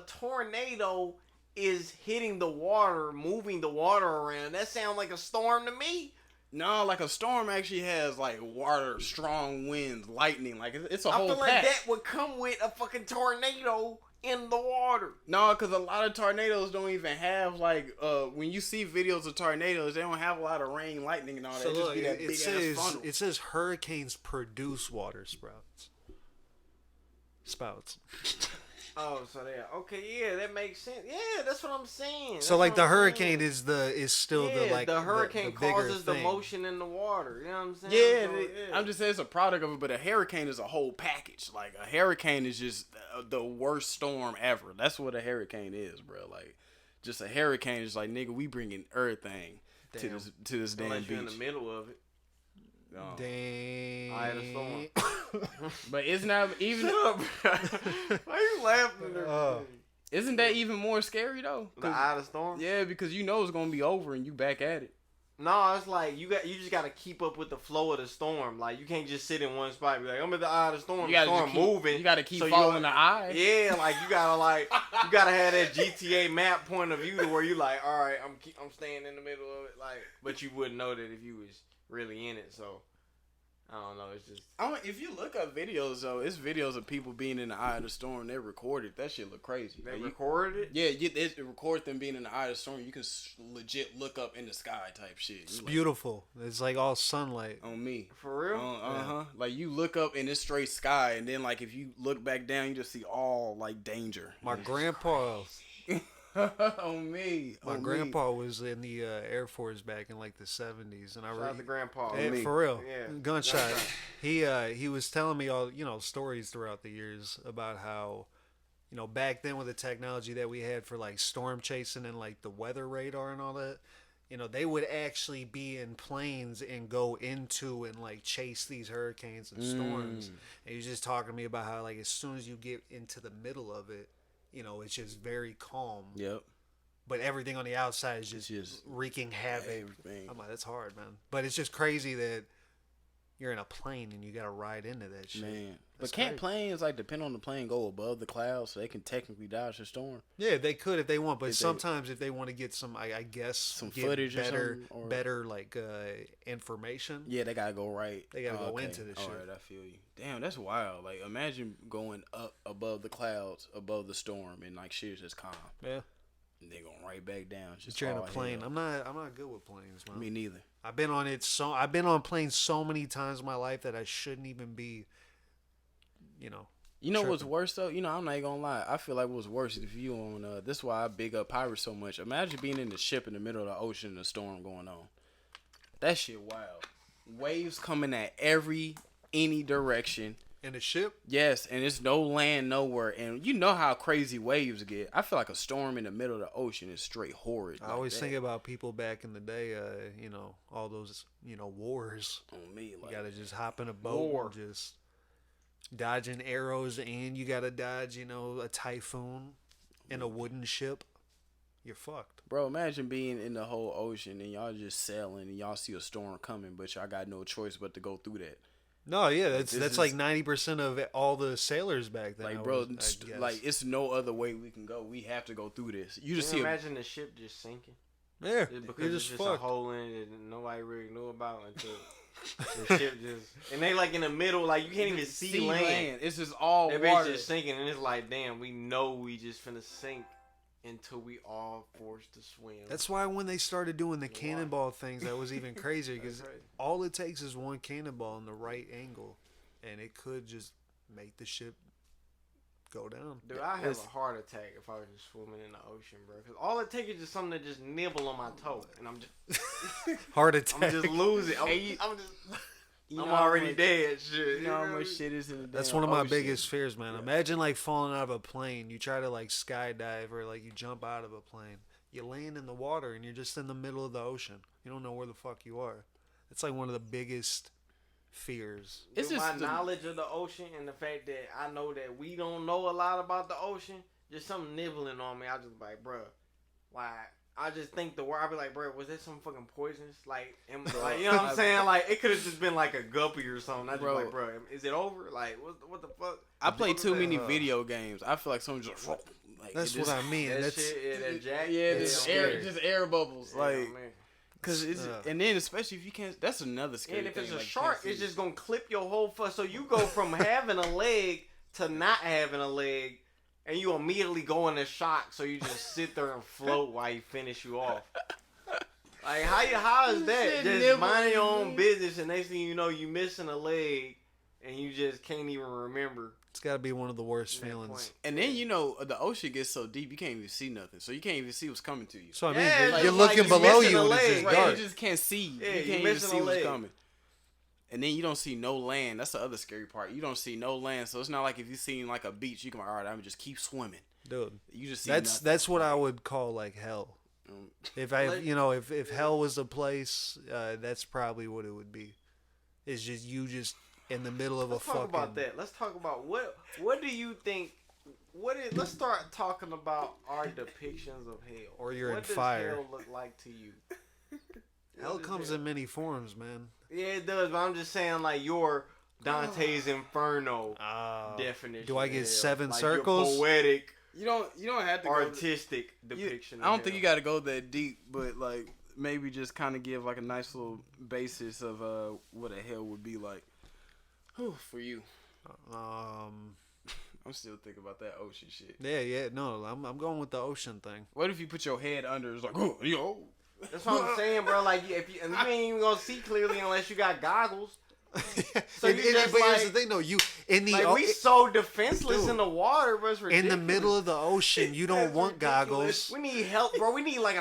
S3: tornado is hitting the water, moving the water around, that sounds like a storm to me.
S2: No, like a storm actually has like water, strong winds, lightning. Like it's a whole
S3: I feel like
S2: pack.
S3: that would come with a fucking tornado in the water.
S2: No, because a lot of tornadoes don't even have like when you see videos of tornadoes, they don't have a lot of rain, lightning, and all that.
S1: So
S2: It just
S1: look,
S2: be that big ass funnel.
S1: it says hurricanes produce water sprouts. Spouts.
S3: Oh, so there. Okay, yeah, that makes sense. Yeah, that's what I'm saying.
S1: So like the hurricane is still the
S3: hurricane
S1: the bigger
S3: causes the
S1: thing.
S3: motion in the water. You know what I'm saying?
S2: Yeah,
S3: So,
S2: I'm just saying it's a product of it, but a hurricane is a whole package. Like a hurricane is just the worst storm ever. That's what a hurricane is, bro. Like just a hurricane is like, nigga, we bringing everything to this damn
S3: unless you're in the
S2: beach.
S3: middle of it.
S2: No.
S1: Dang.
S3: I had a storm.
S2: But it's not even.
S3: Shut up, bro. Why you laughing?
S2: Isn't that even more scary though?
S3: The eye of the storm?
S2: Yeah, because you know it's gonna be over and you back at it.
S3: No, it's like you just gotta keep up with the flow of the storm. Like you can't just sit in one spot and be like, I'm at the eye of the storm.
S2: You
S3: The
S2: gotta
S3: storm moving.
S2: You gotta keep
S3: so
S2: following the eye.
S3: Yeah, like you gotta have that GTA map point of view to where you like, all right, I'm staying in the middle of it. Like, but you wouldn't know that if you was really in it. So I don't know. It's just.
S2: If you look up videos though, it's videos of people being in the eye of the storm. They recorded that shit. Look crazy.
S3: They recorded it.
S2: Yeah, it record them being in the eye of the storm. You can legit look up in the sky type shit.
S1: It's beautiful. It's like all sunlight.
S2: On me.
S3: For real?
S2: Yeah. Like you look up in this straight sky, and then like if you look back down, you just see all like danger.
S1: My grandpa.
S2: On me.
S1: My grandpa was in the Air Force back in like the 70s, and I
S3: Shout out to grandpa.
S1: for real,
S3: Yeah.
S1: gunshot. He was telling me all stories throughout the years about how back then with the technology that we had for like storm chasing and like the weather radar and all that, they would actually be in planes and go into and like chase these hurricanes and storms. And he was just talking to me about how like as soon as you get into the middle of it, it's just very calm.
S2: Yep.
S1: But everything on the outside is just wreaking havoc.
S2: Everything.
S1: I'm like, that's hard, man. But it's just crazy that you're in a plane and you got to ride into that shit.
S2: Man.
S1: That's
S2: But can't
S1: crazy.
S2: planes, like, depend on the plane, go above the clouds so they can technically dodge the storm?
S1: Yeah, they could if they want, but
S2: If they-
S1: sometimes if they want to get some, I guess,
S2: Some
S1: get
S2: footage or
S1: better,
S2: something, or-
S1: better like information.
S2: Yeah, they gotta go right.
S1: They gotta go
S2: okay.
S1: into this shit.
S2: All right, I feel you. Damn, that's wild. Like, imagine going up above the clouds, above the storm, and like shit's just calm.
S1: Yeah,
S2: And they going right back down. Just
S1: but you're in a
S2: all
S1: plane.
S2: hell.
S1: I'm not good with planes, man.
S2: Me neither.
S1: I've been on it I've been on planes so many times in my life that I shouldn't even be.
S2: You know what's
S1: tripping.
S2: worse though? I'm not even gonna lie. I feel like what's worse if you on. This is why I big up pirates so much. Imagine being in the ship in the middle of the ocean and a storm going on. That shit wild. Waves coming at any direction.
S1: In a ship.
S2: Yes, and it's no land nowhere, and you know how crazy waves get. I feel like a storm in the middle of the ocean is straight horrid.
S1: I always think about people back in the day, all those, wars.
S2: on me, like
S1: You gotta just hop in a boat and just dodging arrows, and you gotta dodge, a typhoon in a wooden ship. You're fucked.
S2: bro. Imagine being in the whole ocean and y'all just sailing and y'all see a storm coming, but y'all got no choice but to go through that.
S1: No, yeah, that's like 90% of all the sailors back then.
S2: Like, bro, like it's no other way we can go. We have to go through this. You just
S3: imagine the ship just sinking.
S1: Yeah,
S3: because it's just a hole in it that nobody really knew about until the ship just, and they like in the middle, like you can't even see land.
S2: It's just all
S3: that
S2: water.
S3: Just sinking, and it's like, damn, we know we just finna sink until we all forced to swim.
S1: That's why when they started doing the cannonball things, that was even crazier because all it takes is one cannonball in the right angle, and it could just make the ship go down.
S3: Dude, I have a heart attack if I was just swimming in the ocean, bro. Because all it takes is just something to just nibble on my toe, and I'm just
S1: heart attack.
S3: I'm just losing. I'm already dead. Shit.
S2: You know how much shit is in the
S1: That's one of my biggest fears, man. Yeah. Imagine like falling out of a plane. You try to like skydive or like you jump out of a plane. You land in the water and you're just in the middle of the ocean. You don't know where the fuck you are. It's like one of the biggest fears.
S3: It's just my knowledge of the ocean and the fact that I know that we don't know a lot about the ocean. Just something nibbling on me. I just like, bro, why? I just think the word. I be like, bro, was that some fucking poisonous? Like, like, you know what I'm saying? Like, it could have just been like a guppy or something. I just like, bro, is it over? Like, what the fuck?
S2: I play too many video games. I feel like someone just. Like,
S1: that's what I mean.
S3: That shit, that jack.
S2: Yeah, just air bubbles. Like, cause it's and then especially if you can't. That's another scary thing.
S3: And if it's a shark, it's just gonna clip your whole foot. So you go from having a leg to not having a leg. And you immediately go into shock, so you just sit there and float while you finish you off. Like, how is that? Just minding your own business, and next thing you know, you missing a leg, and you just can't even remember.
S1: It's got to be one of the worst feelings.
S2: And then, you know, the ocean gets so deep, you can't even see nothing. So you can't even see what's coming to you.
S1: So, I mean, you're looking below you, and it's just dark.
S2: You just can't see.
S3: Yeah,
S2: you can't even see what's coming. And then you don't see no land. That's the other scary part. You don't see no land. So it's not like if you seen like a beach, you can be like, all right, I'm just keep swimming.
S1: Dude,
S2: you just see
S1: that's what I would call like hell. If if hell was a place, that's probably what it would be. It's just you just in the middle of
S3: Let's talk about that. Let's talk about what do you think? Let's start talking about our depictions of hell.
S1: Or you're
S3: in
S1: fire.
S3: What does hell look like to you?
S1: Hell comes in many forms, man.
S3: Yeah, it does, but I'm just saying, like, your Dante's Inferno definition.
S1: Do I get 7 circles?
S3: Your poetic,
S2: you don't have to
S3: artistic depiction.
S2: I don't think you got to go that deep, but like maybe just kind of give like a nice little basis of what a hell would be like. For you. I'm still thinking about that ocean shit.
S1: Yeah, no, I'm going with the ocean thing.
S2: What if you put your head under? It's like, oh, yo.
S3: That's what I'm saying, bro. Like, you ain't even gonna see clearly unless you got goggles.
S1: So but here's the thing, though.
S3: We so defenseless in the water, bro. It's ridiculous.
S1: In the middle of the ocean, you don't want goggles.
S3: We need help, bro. We need like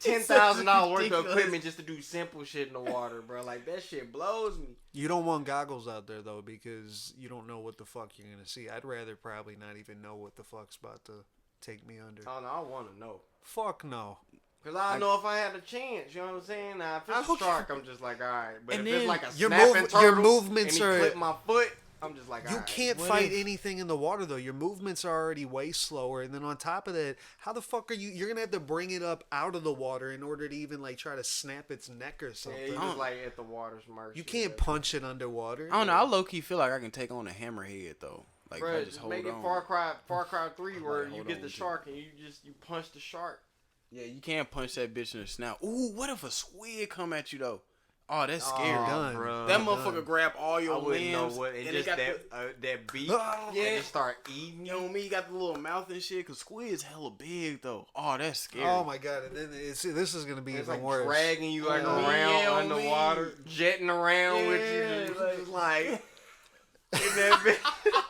S3: $10,000 worth of equipment just to do simple shit in the water, bro. Like that shit blows me.
S1: You don't want goggles out there though, because you don't know what the fuck you're gonna see. I'd rather probably not even know what the fuck's about to take me under.
S3: Oh no, I want to know.
S1: Fuck no.
S3: Cause I know if I had a chance, you know what I'm saying. Now if it's a shark, I'm just like, all right. But if it's like a snapping turtle,
S1: your movements
S3: and he clip my foot, I'm just like, all right.
S1: You can't fight anything in the water though. Your movements are already way slower, and then on top of that, how the fuck are you? You're gonna have to bring it up out of the water in order to even like try to snap its neck or something.
S3: Yeah, just like at the water's mercy.
S1: You can't punch it underwater.
S2: I don't know. I low key feel like I can take on a hammerhead though. Like,
S3: bro, just make it Far Cry 3 where you get the shark and you punch the shark.
S2: Yeah, you can't punch that bitch in the snout. Ooh, what if a squid come at you though? Oh, that's scary.
S1: Bro,
S2: that motherfucker grab all your limbs.
S3: Know what, and just got that beak. And just start eating.
S2: You know me, got the little mouth and shit. Cause squid's hella big though. Oh, that's scary.
S1: Oh my god, and then this is gonna be even worse.
S3: Dragging you around underwater, jetting around with you, like in that bitch.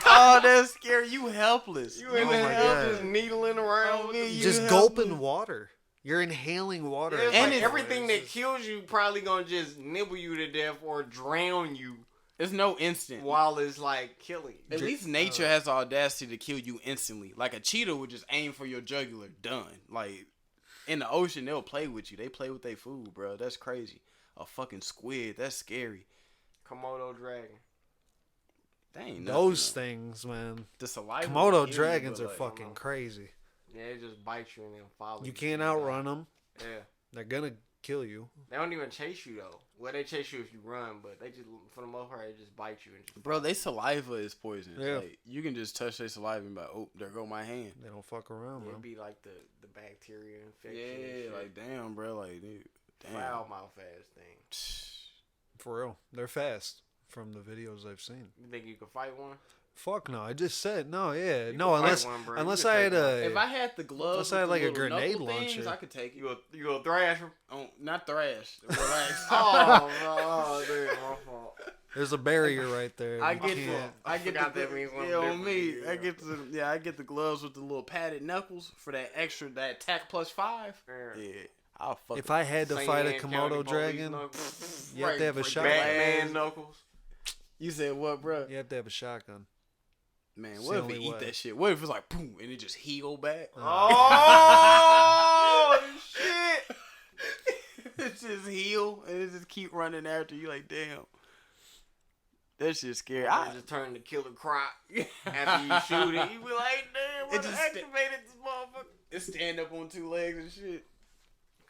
S2: Oh, that's scary. You helpless.
S3: You in hell just needling around.
S1: Just gulping water. You're inhaling water.
S3: Yeah, and like everything that kills you probably gonna just nibble you to death or drown you.
S2: There's no instant.
S3: While it's like killing you.
S2: At least nature has the audacity to kill you instantly. Like a cheetah would just aim for your jugular. Done. Like in the ocean, they'll play with you. They play with their food, bro. That's crazy. A fucking squid. That's scary.
S3: Komodo dragon.
S1: Those things, man.
S2: The saliva.
S1: Komodo dragons are fucking crazy.
S3: Yeah, they just bite you and then follow you.
S1: You can't outrun them.
S3: Yeah.
S1: They're gonna kill you.
S3: They don't even chase you though. Well, they chase you if you run, but they just, for the most part, they just bite you. And just
S2: Bro, they saliva is poisonous.
S1: Yeah.
S2: Like, you can just touch their saliva and be like, oh, there go my hand.
S1: They don't fuck around,
S3: It'd
S1: man.
S3: be like the bacteria infection.
S2: Yeah, like damn, bro, like dude, damn.
S3: Foul mouth ass thing.
S1: For real, they're fast from the videos I've seen.
S3: You think you could fight one?
S1: Fuck no! I just said no. Yeah,
S3: You
S1: no.
S3: can
S1: Unless
S3: fight one, bro.
S1: unless
S3: You
S1: I
S3: can
S1: had
S3: take
S1: a.
S2: If I had the gloves,
S1: Unless I had,
S2: with
S1: like,
S2: the
S1: a
S2: little
S1: grenade
S2: knuckle things,
S1: launcher.
S2: I could take it.
S3: You go thrash them?
S2: Oh, not thrash. Relax.
S3: Oh, dude, my fault.
S1: There's a barrier right there.
S2: I
S1: You
S2: get
S1: can't-
S3: I forgot that means one
S2: on me.
S3: different.
S2: I get the I get the gloves with the little padded knuckles for that extra attack +5. Yeah, I'll fuck.
S1: If I had to
S3: Saint
S1: fight a
S3: Anne County
S1: Komodo
S3: police
S1: dragon,
S3: knuckles.
S1: you have to have a
S2: break
S1: shotgun.
S3: Batman knuckles.
S2: You said what, bro?
S1: You have to have a shotgun.
S2: Man,
S1: It's
S2: what
S1: the
S2: if we
S1: only
S2: eat
S1: way.
S2: that shit? What if it's like boom and it just heal back?
S3: Oh shit!
S2: It just heal and it just keep running after you. Like damn, that shit's scary.
S3: I just turn to Killer Croc after you shoot it. You be like, damn, what
S2: It just
S3: activated this motherfucker?
S2: It stand up on 2 legs and shit.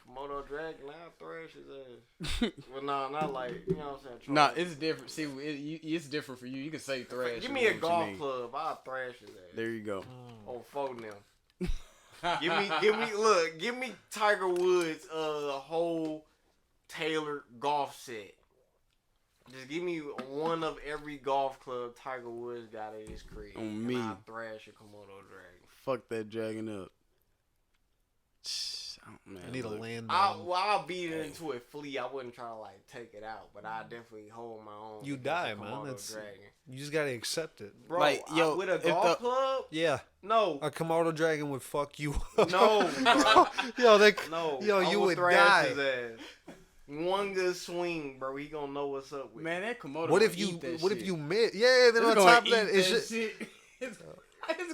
S3: Komodo dragon, I'll thrash his ass. Well, no, not like, you know what I'm saying?
S2: Nah, it's different. See, it's different for you. You can say thrash.
S3: Give me a golf club, I'll thrash his ass.
S2: There you go.
S3: On phone them. Give me Tiger Woods whole tailored golf set. Just give me one of every golf club Tiger Woods got at his crib.
S2: On me.
S3: I'll thrash a Komodo dragon.
S2: Fuck that dragon up. Oh, man,
S1: I need a
S2: look.
S1: land.
S3: I'll beat it into a flea. I wouldn't try to like take it out, but I definitely hold my own.
S1: You
S3: against
S1: die,
S3: a
S1: man.
S3: Komodo
S1: That's-
S3: dragon.
S1: You just gotta accept it.
S3: Bro,
S2: Like, yo,
S3: with a
S2: if
S3: golf club?
S1: Yeah,
S3: No,
S1: a Komodo dragon would fuck you up.
S3: no, bro.
S1: Yo,
S3: No,
S1: yo,
S3: I
S1: you
S3: will
S1: would
S3: thrash
S1: die.
S3: his ass. One good swing, bro. He gonna know what's up with.
S2: Man, that Komodo.
S1: What if
S2: gonna
S1: you?
S2: eat that
S1: What
S2: shit.
S1: if you miss? Yeah, then
S2: It's
S1: on
S2: gonna
S1: top of that,
S2: eat
S1: it's
S2: that
S1: just.
S2: shit. It's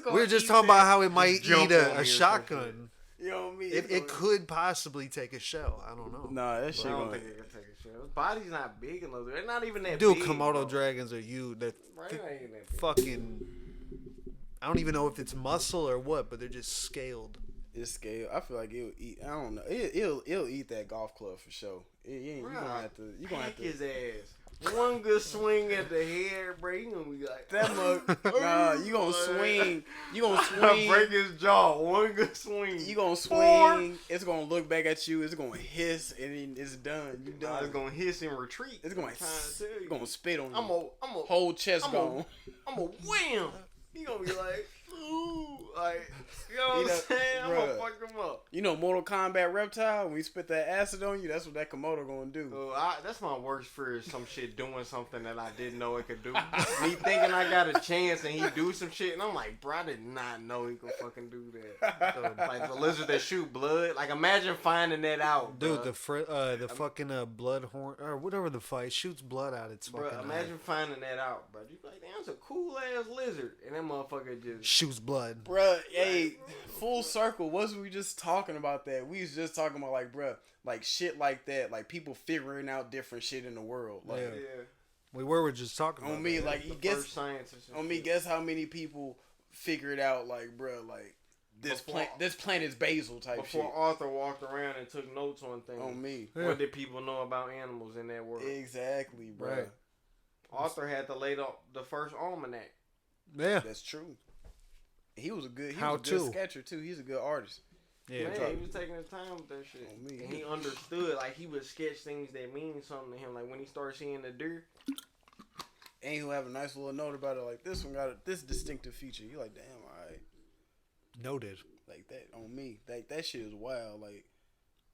S2: gonna
S1: We were just
S2: eat
S1: talking
S2: that.
S1: about how it might
S3: Jump
S1: eat
S3: on me
S1: a
S3: or some
S1: shotgun.
S2: You know what I mean?
S1: It could possibly take a shell. I don't know.
S2: Nah, that shit
S3: I don't
S2: gonna.
S3: think it can take a shit. His body's not big enough. They're not even that
S1: Dude,
S3: big.
S1: Komodo
S3: bro.
S1: dragons are you that
S3: Bro, they ain't that big.
S1: fucking. I don't even know if it's muscle or what, but they're just scaled.
S2: It's scale. I feel like it'll eat. I don't know. It'll eat that golf club for sure. You gonna have to. You gonna have
S3: Pack
S2: to.
S3: his ass. One good swing at the head, bro. You gonna be like
S2: That mug. Nah, you gonna swing. You gonna swing.
S3: break his jaw. One good swing.
S2: You gonna swing. It's gonna look back at you. It's gonna hiss, and then it's done. You
S3: Nah,
S2: done.
S3: it's gonna hiss and retreat.
S2: It's gonna.
S3: I'm trying to tell you.
S2: It's gonna spit on you.
S3: I'm a
S2: Whole chest
S3: I'm
S2: gone.
S3: I'm a wham. He gonna be like, ooh, like, you know what I'm
S2: know,
S3: saying? I'm gonna
S2: bruh.
S3: fuck him up.
S2: You know, Mortal Kombat Reptile. When he spit that acid on you, that's what that Komodo gonna do.
S3: So that's my worst fear is some shit doing something that I didn't know it could do. Me thinking I got a chance and he do some shit and I'm like, bro, I did not know he could fucking do that. So, like the lizard that shoot blood. Like imagine finding that out,
S1: Dude,
S3: bruh.
S1: the fucking blood horn or whatever the fight shoots blood out its fucking.
S3: Bro, imagine finding that out, bro. You be like, damn, that's a cool ass lizard, and that motherfucker just
S1: shoots blood.
S2: Bruh, hey, full circle. Wasn't we just talking about that? We was just talking about like, bruh, like shit like that, like people figuring out different shit in the world. Like,
S1: Yeah. We were just talking about
S2: on me,
S1: that.
S2: like,
S3: the
S2: guess
S3: first scientist. and
S2: on me,
S3: shit.
S2: guess how many people figured out, like, bruh, like
S3: Before-
S2: this planet's basil type
S3: Before
S2: shit.
S3: Arthur walked around and took notes on things.
S2: On me,
S1: Yeah.
S3: What did people know about animals in that world?
S2: exactly, bruh.
S1: Right.
S3: Arthur had to lay the first almanac.
S1: Yeah.
S2: That's true. He was a good,
S1: How
S2: he was a good
S1: to?
S2: sketcher too. He's a good artist.
S1: Yeah.
S3: Man, he was taking his time with that shit.
S2: On me.
S3: And he understood, like, he would sketch things that mean something to him. Like, when he started seeing the deer,
S2: And he'll have a nice little note about it, like this one got this distinctive feature. You like, damn, alright.
S1: Noted.
S2: Like that on me. That shit is wild. Like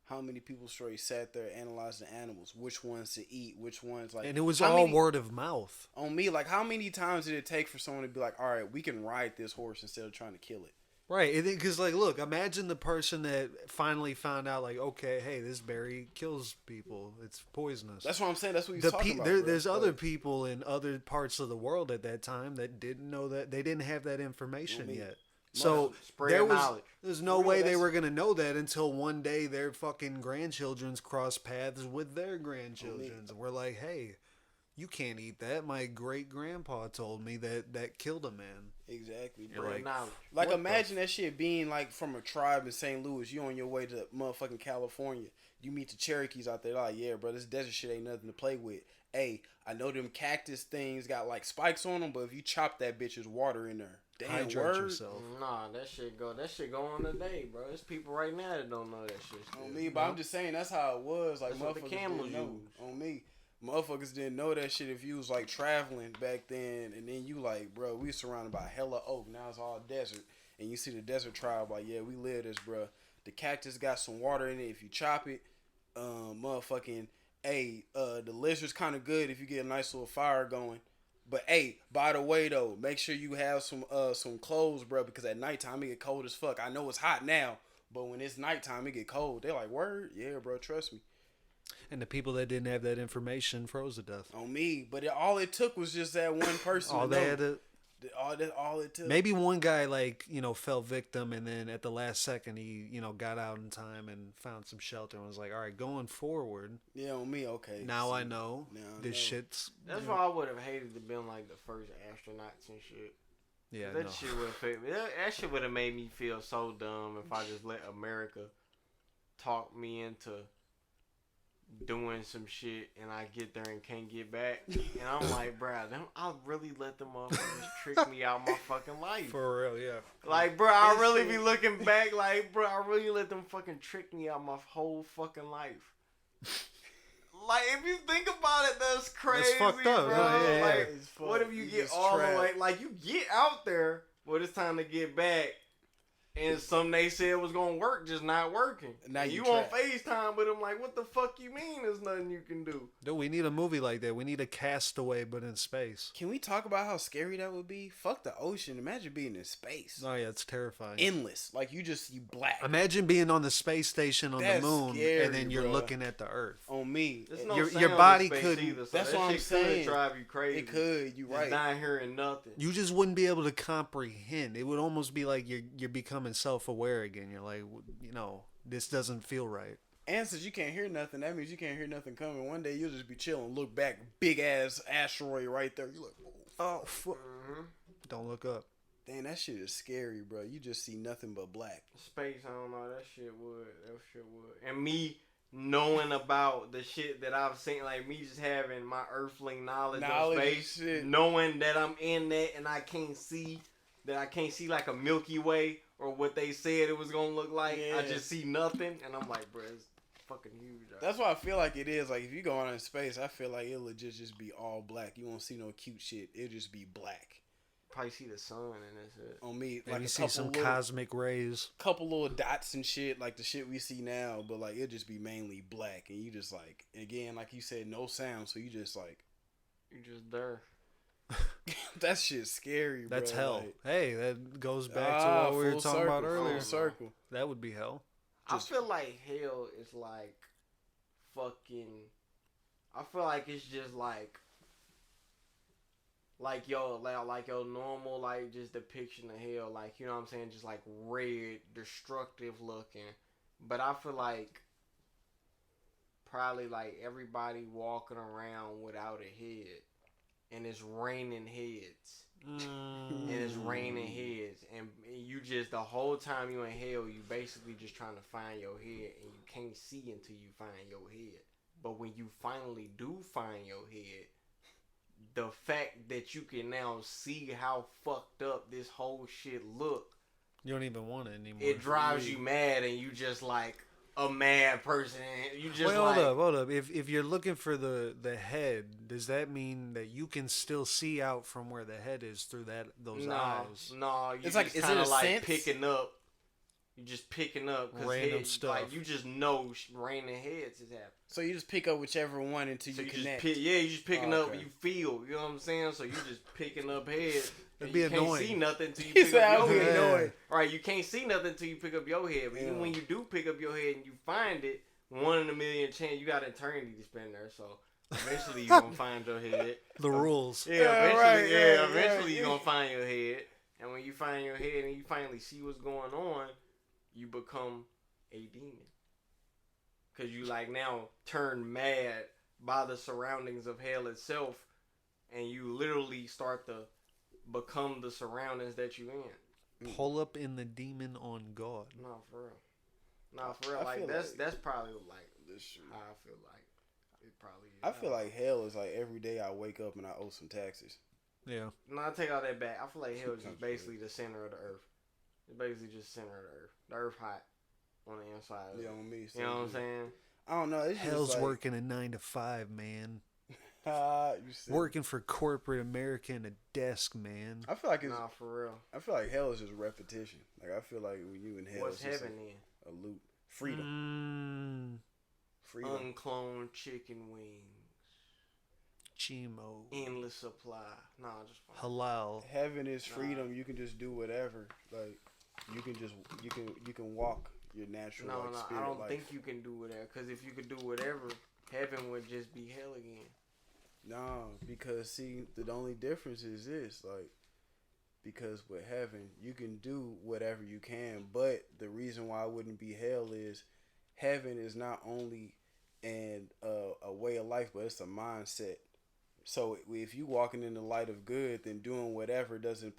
S2: how many people straight sat there analyzing the animals, which ones to eat, which ones like.
S1: And it was
S2: how
S1: all
S2: many-
S1: word of mouth.
S2: on me. Like how many times did it take for someone to be like, all right, we can ride this horse instead of trying to kill it.
S1: Right, because like, look, imagine the person that finally found out, like, okay, hey, this berry kills people; it's poisonous.
S2: That's what I'm saying. That's what he's
S1: the
S2: talking about.
S1: there's
S2: bro.
S1: other
S2: Like,
S1: people in other parts of the world at that time that didn't know that they didn't have that information
S2: Well, me-
S1: yet. So
S3: spread
S1: there was
S3: knowledge.
S1: there's no
S2: For real,
S1: way they
S2: that's-
S1: were gonna know that until one day their fucking grandchildren's cross paths with their grandchildren's, and we're like, hey, you can't eat that. My great grandpa told me that killed a man.
S2: Exactly, bro.
S3: Spread
S1: like,
S3: knowledge.
S2: Like
S1: what the
S2: imagine that shit being like from a tribe in St. Louis. You on your way to motherfucking California. you meet the Cherokees out there, like, yeah, bro, this desert shit ain't nothing to play with. Hey, I know them cactus things got like spikes on them, but if you chop that bitch, there's water in there. Damn,
S1: hydrate
S2: word.
S1: yourself.
S3: Nah, that shit go on today, bro. There's people right now that don't know that shit. Still.
S2: On me, but I'm just saying that's how it was. Like,
S3: that's what the
S2: motherfuckers
S3: camels
S2: didn't know.
S3: use.
S2: On me, motherfuckers didn't know that shit if you was like traveling back then, and then you like, bro, we surrounded by hella oak. Now it's all desert, and you see the desert tribe like, yeah, we live this, bro. The cactus got some water in it. If you chop it, motherfucking, hey, the lizard's kind of good if you get a nice little fire going. But hey, by the way though, make sure you have some clothes, bro, because at nighttime it get cold as fuck. I know it's hot now, but when it's nighttime it get cold. They're like, word, yeah, bro, trust me.
S1: And the people that didn't have that information froze to death.
S2: On me, but all it took was just that one person.
S1: All they had to.
S2: All it took.
S1: Maybe one guy fell victim, and then at the last second he got out in time and found some shelter and was like, all right, going forward.
S2: Yeah, on me, okay.
S1: Now I know this shit's.
S3: That's why I would have hated to been like the first astronauts and shit.
S1: Yeah,
S3: that shit would have that shit would have made me feel so dumb if I just let America talk me into doing some shit and I get there and can't get back, and I'm like, bruh, I'll really let them motherfuckers trick me out my fucking life.
S1: For real, yeah.
S3: Like, bruh, I really be looking back like, bruh, I really let them fucking trick me out my whole fucking life. Like, if you think about it, that's crazy.
S1: That's fucked up.
S3: Bro.
S1: Yeah.
S3: Like, what if you get all the way, like, you get out there, but it's time to get back. And some they said was gonna work, just not working.
S2: Now
S3: you on FaceTime with them, like, what the fuck you mean? There's nothing you can do.
S1: Dude, we need a movie like that. We need a Castaway, but in space.
S2: Can we talk about how scary that would be? Fuck the ocean. Imagine being in space.
S1: Oh yeah, it's terrifying.
S2: Endless. Like you black.
S1: Imagine being on the space station on the moon,
S2: scary,
S1: and then you're looking at the Earth.
S2: On me,
S1: your body could.
S3: Either, so
S2: that's
S3: that
S2: what I'm saying.
S3: Could drive you crazy.
S2: It could. You right.
S3: Not hearing nothing.
S1: You just wouldn't be able to comprehend. It would almost be like you're becoming self-aware again. You're like, this doesn't feel right.
S2: And since you can't hear nothing, that means you can't hear nothing coming. One day you'll just be chilling, look back, big ass asteroid right there. You like, oh fuck.
S3: Mm-hmm.
S1: Don't look up.
S2: Damn, that shit is scary, bro. You just see nothing but black.
S3: Space, I don't know. That shit would. And me knowing about the shit that I've seen, like me just having my earthling knowledge of space, knowing that I'm in that and I can't see like a Milky Way or what they said it was gonna look like. Yeah. I just see nothing, and I'm like, bro, it's fucking huge.
S2: That's what I feel like it is. Like if you go out in space, I feel like it'll legit just be all black. You won't see no cute shit. It'll just be black.
S3: Probably see the sun and that's it.
S2: On me,
S1: maybe
S2: like
S1: see some cosmic rays,
S2: couple little dots and shit, like the shit we see now. But like it'll just be mainly black, and you just like, again, like you said, no sound. So you just like,
S3: you just there.
S2: That shit's scary, bro.
S1: That's hell.
S2: Like,
S1: hey, that goes back to what we were talking about earlier.
S2: Full circle.
S1: That would be hell.
S3: I feel like hell is like fucking. I feel like it's just like your normal like just depiction of hell, like, you know what I'm saying, just like red, destructive looking. But I feel like probably like everybody walking around without a head. And it's raining heads. And it's raining heads. And you just, the whole time you in hell, you basically just trying to find your head. And you can't see until you find your head. But when you finally do find your head, the fact that you can now see how fucked up this whole shit look.
S1: You don't even want it anymore.
S3: It drives you mad, and you just like a mad person. You just
S1: hold up. If you're looking for the head, does that mean that you can still see out from where the head is through those eyes?
S3: No, you
S2: it's
S3: just
S2: like, is
S3: kind
S2: it
S3: of like
S2: sense?
S3: picking up. You just picking up
S1: random stuff.
S3: Like you just know raining heads is happening.
S2: So you just pick up whichever one until you connect.
S3: You just picking up. You feel. You know what I'm saying? So you just picking up heads.
S1: It'd be
S3: annoying. Can't see nothing until you pick up your head. Right, you can't see nothing until you pick up your head. But even when you do pick up your head and you find it, 1 in a million chance, you got eternity to spend there. So eventually you're gonna find your head.
S1: The rules.
S3: Eventually you're gonna find your head. And when you find your head and you finally see what's going on, you become a demon. Cause you like now turn mad by the surroundings of hell itself, and you literally start to become the surroundings that you in.
S1: Pull up in the demon on God.
S3: No, for real. Like that's probably like how I feel like it probably is.
S2: I feel like hell is like every day I wake up and I owe some taxes.
S1: Yeah.
S3: No, I take all that back. I feel like hell is just basically the center of the earth. It's basically just the center of the earth. The earth hot on the inside.
S2: Yeah, on me. So
S3: you know what I'm saying?
S2: I don't know. It's
S1: Hell's
S2: just like,
S1: working a 9 to 5, man.
S2: you
S1: Working for corporate America in a desk, man.
S2: I feel like it's
S3: for real.
S2: I feel like hell is just repetition. Like I feel like when you in hell,
S3: What's heaven
S2: then? A loop. Freedom. Freedom.
S3: Uncloned chicken wings.
S1: Chemo.
S3: Endless supply. Nah, just
S1: halal.
S2: Heaven is freedom. You can just do whatever. Like you can walk your natural spirit
S3: I don't
S2: life.
S3: think you can do whatever. Because if you could do whatever, heaven would just be hell again.
S2: No, because see, the only difference is this, like, because with heaven, you can do whatever you can, but the reason why it wouldn't be hell is heaven is not only a way of life, but it's a mindset. So if you walking in the light of good, then doing whatever doesn't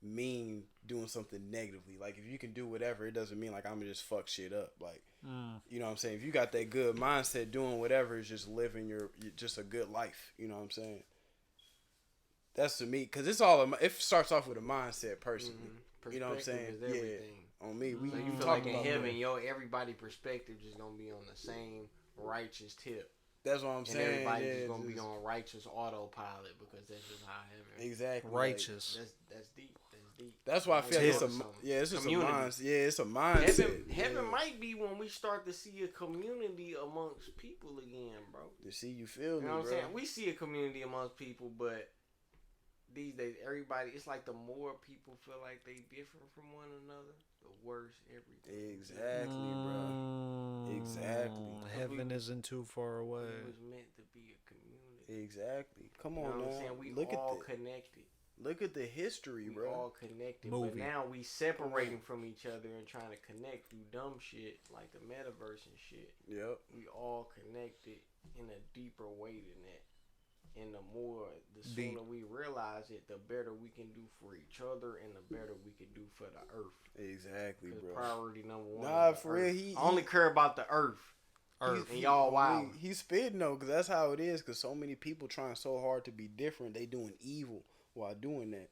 S2: mean doing something negatively. Like if you can do whatever, it doesn't mean like I'm gonna just fuck shit up. Like you know what I'm saying? If you got that good mindset, doing whatever is just living your just a good life. You know what I'm saying? That's to me, because it starts off with a mindset personally. You know what I'm saying? Yeah. On me,
S3: so you feel like in heaven, everybody perspective just gonna be on the same righteous tip.
S2: That's what I'm saying.
S3: Everybody's just gonna be on righteous autopilot because that's just how heaven.
S2: Exactly.
S1: Righteous.
S3: That's deep. That's deep.
S2: That's why I feel it's just
S3: community.
S2: A mindset. Yeah, it's a mindset.
S3: Heaven might be when we start to see a community amongst people again, bro.
S2: To see you feel me,
S3: you know what
S2: bro.
S3: I'm saying? We see a community amongst people, but these days everybody, it's like the more people feel like they different from one another, the worse everything.
S2: Exactly, bro. Exactly.
S1: Heaven isn't too far away.
S3: It was meant to be a community.
S2: Exactly. Come on,
S3: you know what
S2: now.
S3: I'm saying? We
S2: Look
S3: all
S2: at
S3: connected.
S2: Look at the history, bro.
S3: We all connected.
S1: Movie.
S3: But now we separating from each other and trying to connect through dumb shit like the metaverse and shit.
S2: Yep.
S3: We all connected in a deeper way than that. And the sooner we realize it, the better we can do for each other and the better we can do for the earth.
S2: Exactly, bro.
S3: Priority number one.
S2: Nah, for real.
S3: I only care about the earth. And y'all wild.
S2: He's spitting though, because that's how it is. Because so many people trying so hard to be different, they doing evil while doing that.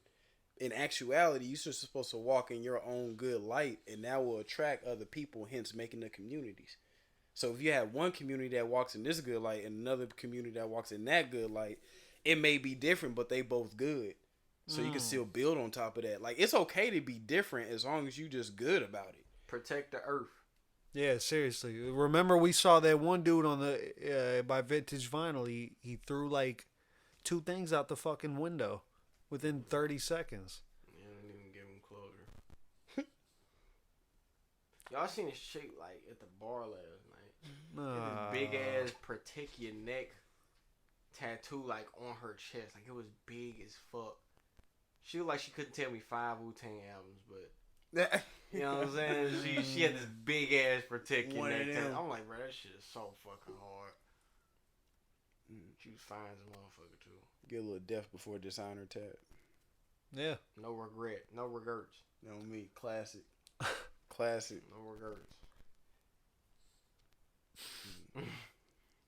S2: In actuality, you're just supposed to walk in your own good light, and that will attract other people, hence making the communities. So if you have one community that walks in this good light and another community that walks in that good light, it may be different, but they both good. So you can still build on top of that. Like, it's okay to be different as long as you just good about it.
S3: Protect the earth.
S1: Yeah, seriously. Remember we saw that one dude on the by Vintage Vinyl. He threw like 2 things out the fucking window within 30 seconds.
S3: Yeah, I didn't even give him closure. Y'all seen this chick like at the bar last night. This big ass protect your neck tattoo like on her chest. Like it was big as fuck. She was like she couldn't tell me 5 Wu-Tang albums, but you know what I'm saying? She had this big ass protect your neck tattoo. I'm like, bro, that shit is so fucking hard. She was fine as a motherfucker too.
S2: Get a little death before dishonor tat.
S1: Yeah.
S3: No regret. No regrets.
S2: You know me. Classic. Classic.
S3: No regrets.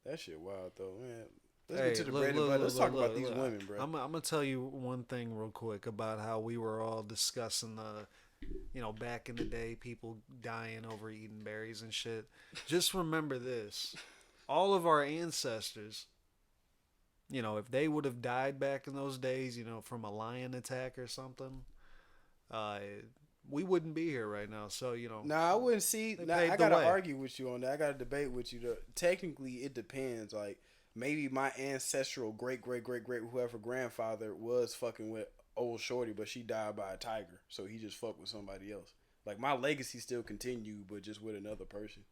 S2: That shit wild though, man. Let's get to the bread and butter. Let's talk about these women, bro.
S1: I'm gonna tell you one thing real quick about how we were all discussing back in the day, people dying over eating berries and shit. Just remember this: all of our ancestors, if they would have died back in those days, from a lion attack or something, we wouldn't be here right now. So,
S2: Nah, I wouldn't see. I gotta argue with you on that. I gotta debate with you. Technically, it depends. Like, maybe my ancestral great whoever grandfather was fucking with old shorty, but she died by a tiger, so he just fucked with somebody else. Like, my legacy still continued, but just with another person.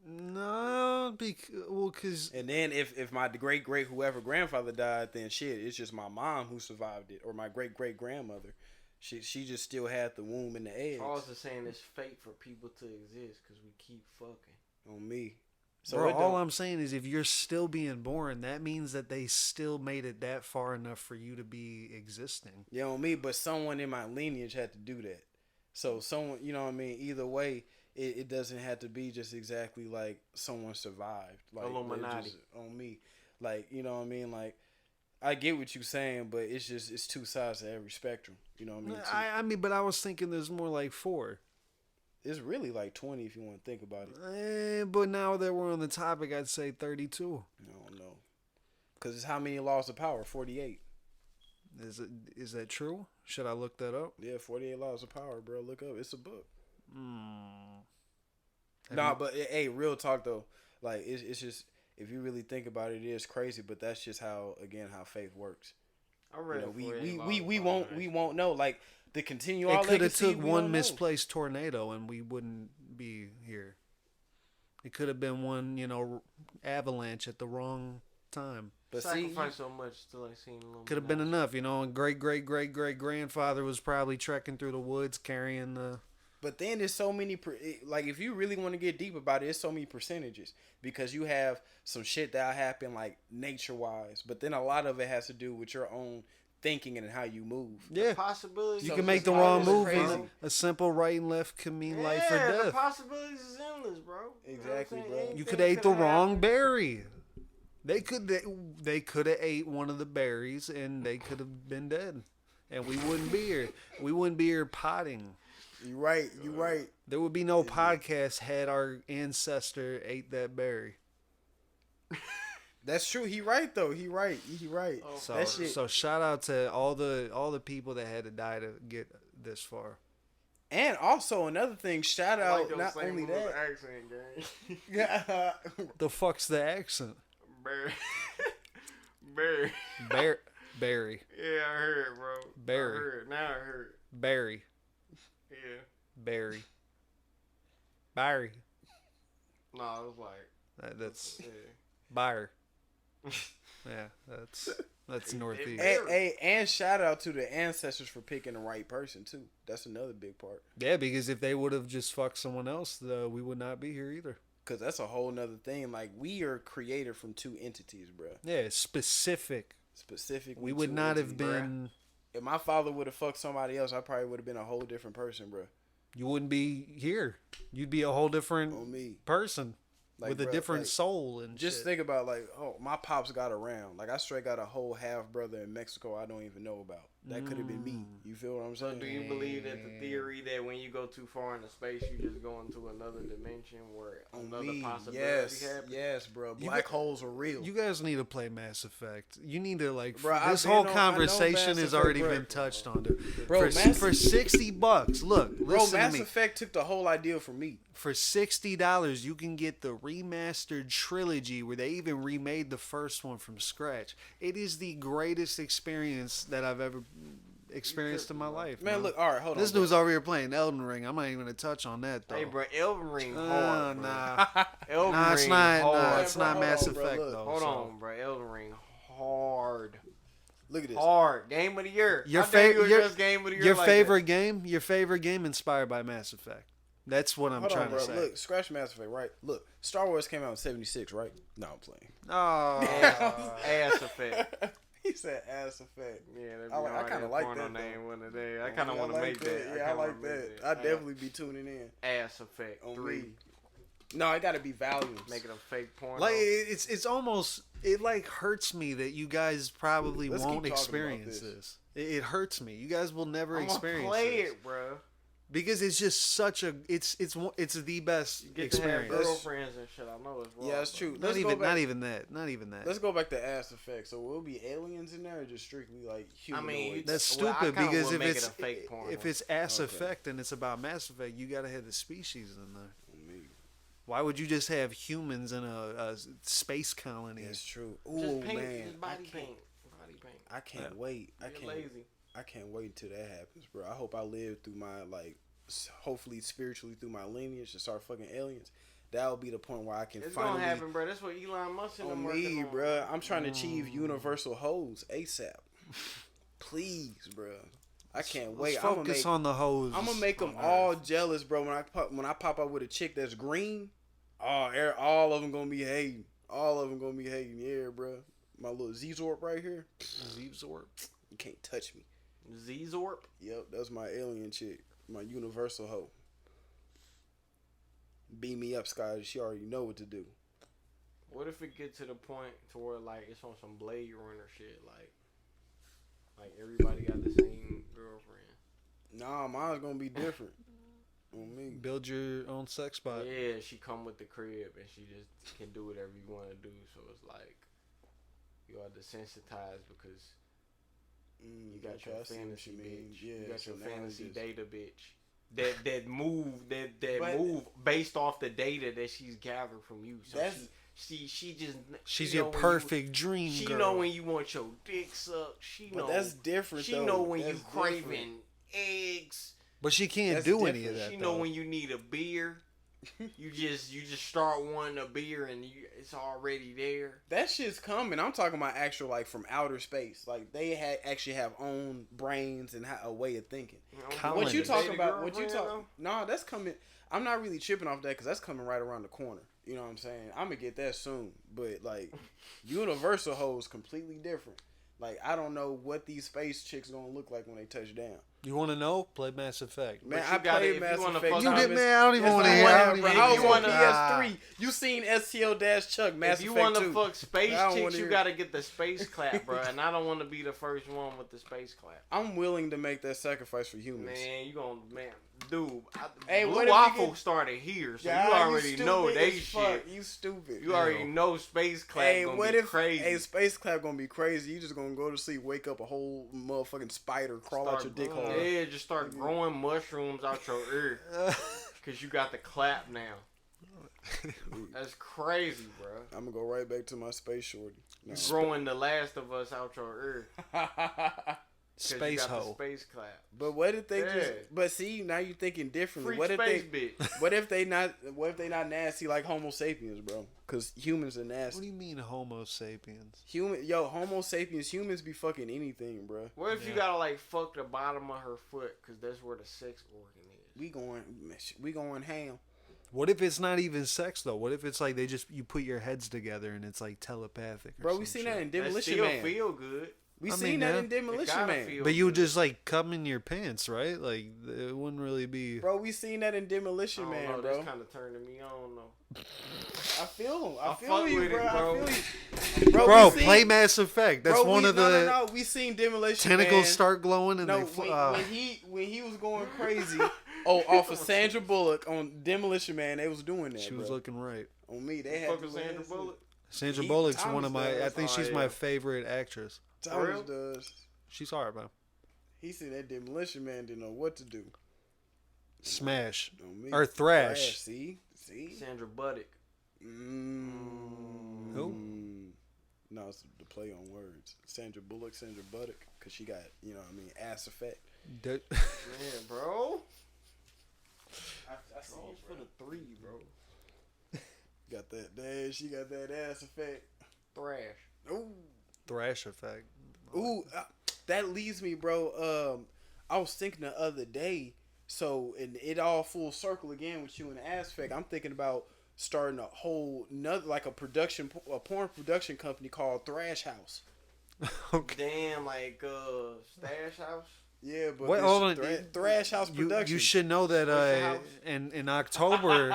S1: No, because
S2: and then if my great whoever grandfather died, then shit, it's just my mom who survived it, or my great grandmother. She just still had the womb and the eggs.
S3: Charles is saying it's fate for people to exist because we keep fucking.
S2: On me. So
S1: bro, all I'm saying is if you're still being born, that means that they still made it that far enough for you to be existing.
S2: Yeah, on me, but someone in my lineage had to do that. So someone, you know what I mean? Either way, it doesn't have to be just exactly like someone survived. Like
S3: Illuminati
S2: on me. Like, you know what I mean? Like, I get what you're saying, but it's two sides to every spectrum. You know what I mean?
S1: I mean, but I was thinking there's more like 4.
S2: It's really like 20 if you want to think about it.
S1: But now that we're on the topic, I'd say 32.
S2: I don't know. Because it's how many laws of power? 48.
S1: Is that true? Should I look that up?
S2: Yeah, 48 laws of power, bro. Look up. It's a book.
S1: Nah,
S2: but hey, real talk though. Like it's just, if you really think about it, it is crazy. But that's just how faith works.
S3: I read
S2: we won't know. Like, to continue our
S1: legacy, it could have took one misplaced tornado and we wouldn't be here. It could have been one, avalanche at the wrong time.
S3: But sacrifice so much till I seen
S1: could have been enough, and great grandfather was probably trekking through the woods carrying the.
S2: But then there's so many, like, if you really want to get deep about it, there's so many percentages, because you have some shit that happen like nature wise, but then a lot of it has to do with your own thinking and how you move.
S1: Yeah,
S3: possibilities.
S1: You can make the wrong move. A simple right and left can mean life or death.
S3: The possibilities is endless, bro.
S2: Exactly, bro.
S1: You could have ate the wrong berry. They could have ate one of the berries and they could have been dead, and we wouldn't be here. We wouldn't be here potting.
S2: You right.
S1: There would be no podcast had our ancestor ate that berry.
S2: That's true. He right though. He right.
S1: Oh, so shout out to all the people that had to die to get this far.
S2: And also another thing, shout out not only that.
S3: Accent,
S2: yeah.
S1: The fuck's the accent?
S3: Barry.
S1: Barry.
S3: Yeah, I heard, bro.
S1: Barry.
S3: Now I heard.
S1: Barry.
S3: Yeah.
S1: Barry.
S3: No, I was like.
S1: That's.
S3: Yeah.
S1: Byre. Yeah, that's northeast.
S2: Hey, and shout out to the ancestors for picking the right person too. That's another big part.
S1: Yeah, because if they would have just fucked someone else, we would not be here either.
S2: Because that's a whole nother thing. Like, we are created from 2 entities, bro.
S1: Yeah, specific.
S2: We
S1: would not have been.
S2: If my father would have fucked somebody else, I probably would have been a whole different person, bro.
S1: You wouldn't be here. You'd be a whole different person. Like, with a different soul and
S2: just
S1: shit.
S2: Think about, like, my pops got around. Like, I straight got a whole half brother in Mexico I don't even know about. That could have been me. You feel what I'm saying?
S3: So do you believe that the theory that when you go too far into space, you just go into another dimension where another possibility happens?
S2: Yes, bro. Black holes are real.
S1: You guys need to play Mass Effect. You need to, like,
S2: bro,
S1: this whole conversation has already been touched on. Bro, for $60, look,
S2: bro, Mass Effect took the whole idea from me.
S1: For $60, you can get the remastered trilogy where they even remade the first one from scratch. It is the greatest experience that I've ever experienced in my life.
S2: Man, look, all right, hold on.
S1: This dude's over here playing Elden Ring. I'm not even going to touch on that, though.
S3: Hey, bro, Elden Ring hard,
S1: nah.
S3: Elden Ring
S1: it's not,
S3: hard.
S1: Nah, it's not Mass Effect, though.
S3: Hold on, bro. Elden Ring hard.
S2: Look at this.
S3: Hard. Game of the year.
S1: Your favorite game inspired by Mass Effect. That's what I'm trying to say.
S2: Look, scratch Mass Effect, right? Look, Star Wars came out in 76, right? No, I'm playing.
S1: Oh.
S3: Ass Effect.
S2: He said Ass Effect.
S3: Yeah,
S2: I kind of like that.
S3: Name one of day. I kind of want to make that.
S2: Yeah, I like that. I'd definitely be tuning in.
S3: Ass Effect 3.
S2: No, it got to be Valiant.
S3: Making a fake porn.
S1: Like, it's almost, it like hurts me that you guys probably won't experience this. It hurts me. You guys will never experience
S3: play it, bro.
S1: Because it's just such a it's the best experience.
S3: To have girlfriends and shit. I know it's wrong.
S2: Yeah, that's true.
S1: Not even that.
S2: Let's go back to Ass Effect. So will be aliens in there, or just strictly like humanoids?
S3: I mean,
S1: that's stupid because if it's Ass Effect and it's about Mass Effect, you gotta have the species in there. Why would you just have humans in a space colony?
S2: That's true.
S3: Ooh, man, body paint.
S2: I can't wait.
S3: Lazy.
S2: I can't wait until that happens, bro. I hope I live through my, hopefully spiritually through my lineage to start fucking aliens. That will be the point where I can finally.
S3: It's gonna happen, bro. That's what Elon Musk
S2: on me, bro. I'm trying to achieve universal hoes ASAP. Please, bro. I can't wait.
S1: Let's focus on the hoes.
S2: I'm gonna make them all jealous, bro. When I pop up with a chick that's green, all of them gonna be hating. Yeah, bro. My little Z-Zorp right here.
S1: Z-Zorp.
S2: You can't touch me.
S3: Z-Zorp?
S2: Yep, that's my alien chick. My universal hoe. beam me up, Scott. She already know what to do.
S3: What if it get to the point to where like it's on some Blade Runner shit, like everybody got the same girlfriend?
S2: Nah, mine's gonna be different. On me.
S1: Build your own sex spot.
S3: Yeah, she come with the crib and she just can do whatever you want to do. So it's like you are desensitized because you got your fantasy bitch. Yeah, you got your fantasy data bitch. That move based off the data that she's gathered from you. So she's
S1: your perfect dream girl.
S3: She know when you want your dick sucked.
S2: But that's different.
S3: She know when you craving eggs.
S1: But she can't do any of that.
S3: She know when you need a beer. You just start wanting a beer and it's already there.
S2: That shit's coming. I'm talking about actual like from outer space. Like they actually have own brains and a way of thinking. What you talking about? What you talking? No, that's coming. I'm not really tripping off that because that's coming right around the corner. You know what I'm saying? I'm gonna get that soon. But like, Universal Hoes completely different. Like I don't know what these space chicks gonna look like when they touch down.
S1: You want to know? Play Mass Effect.
S2: Man, I played Mass Effect.
S1: You did, man. I don't even want to hear.
S2: I was on PS3. You seen STL-Chuck Mass Effect 2. If
S3: you want to fuck space chicks, you gotta get the space clap, bro. And I don't want to be the first one with the space clap.
S2: I'm willing to make that sacrifice for humans.
S3: Man, dude. Blue Waffle started here, so you already know they shit.
S2: You stupid.
S3: You already know space clap gonna be crazy.
S2: Hey, space clap gonna be crazy. You just gonna go to sleep, wake up, a whole motherfucking spider crawl out your dick hole.
S3: Yeah, just start growing mushrooms out your ear. Cause you got the clap now. That's crazy, bro.
S2: I'm gonna go right back to my space shorty.
S3: You growing the Last of Us out your ear.
S1: Space hoe.
S3: Space clap.
S2: But what if they just? But see, now you're thinking differently.
S3: Freak
S2: what if
S3: bitch.
S2: What if they not? What if they not nasty like Homo sapiens, bro? Because humans are nasty.
S1: What do you mean Homo sapiens?
S2: Homo sapiens. Humans be fucking anything, bro.
S3: What if you gotta like fuck the bottom of her foot? Because that's where the sex organ is.
S2: We going ham.
S1: What if it's not even sex though? What if it's like you put your heads together and it's like telepathic?
S2: Bro, we seen that in Demolition Man.
S3: Still feel good.
S2: We seen that in Demolition Man.
S1: But you would just like come in your pants, right? Like it wouldn't really be.
S2: Bro, we seen that in Demolition Man, bro.
S3: That's kind of turning me on though.
S2: I feel you, bro.
S1: Bro, play Mass Effect. That's one of the.
S2: No. We seen Demolition
S1: tentacles
S2: Man.
S1: start glowing and
S2: when he was going crazy. Off of Sandra Bullock on Demolition Man, they was doing that.
S1: She was looking right.
S2: On me, they had
S3: Sandra Bullock.
S1: Sandra Bullock's one of my. I think she's my favorite actress.
S2: Thomas does.
S1: She's hard, man.
S2: He seen that Demolition Man, didn't know what to do.
S1: Smash or thrash.
S2: See.
S3: Sandra Bullock.
S1: Who?
S2: No, it's the play on words. Sandra Bullock, because she got ass effect.
S3: Man, bro. I see it for the 3, bro.
S2: Got that dash. She got that ass effect.
S3: Thrash.
S2: Ooh.
S1: Thrash effect.
S2: Ooh, that leads me, bro. I was thinking the other day. So, and it all full circle again with you and Ass Effect. I'm thinking about starting a whole like a porn production company called Thrash House.
S3: Okay. Damn, like Stash House.
S2: Yeah, but Thrash House Productions.
S1: You should know that in October,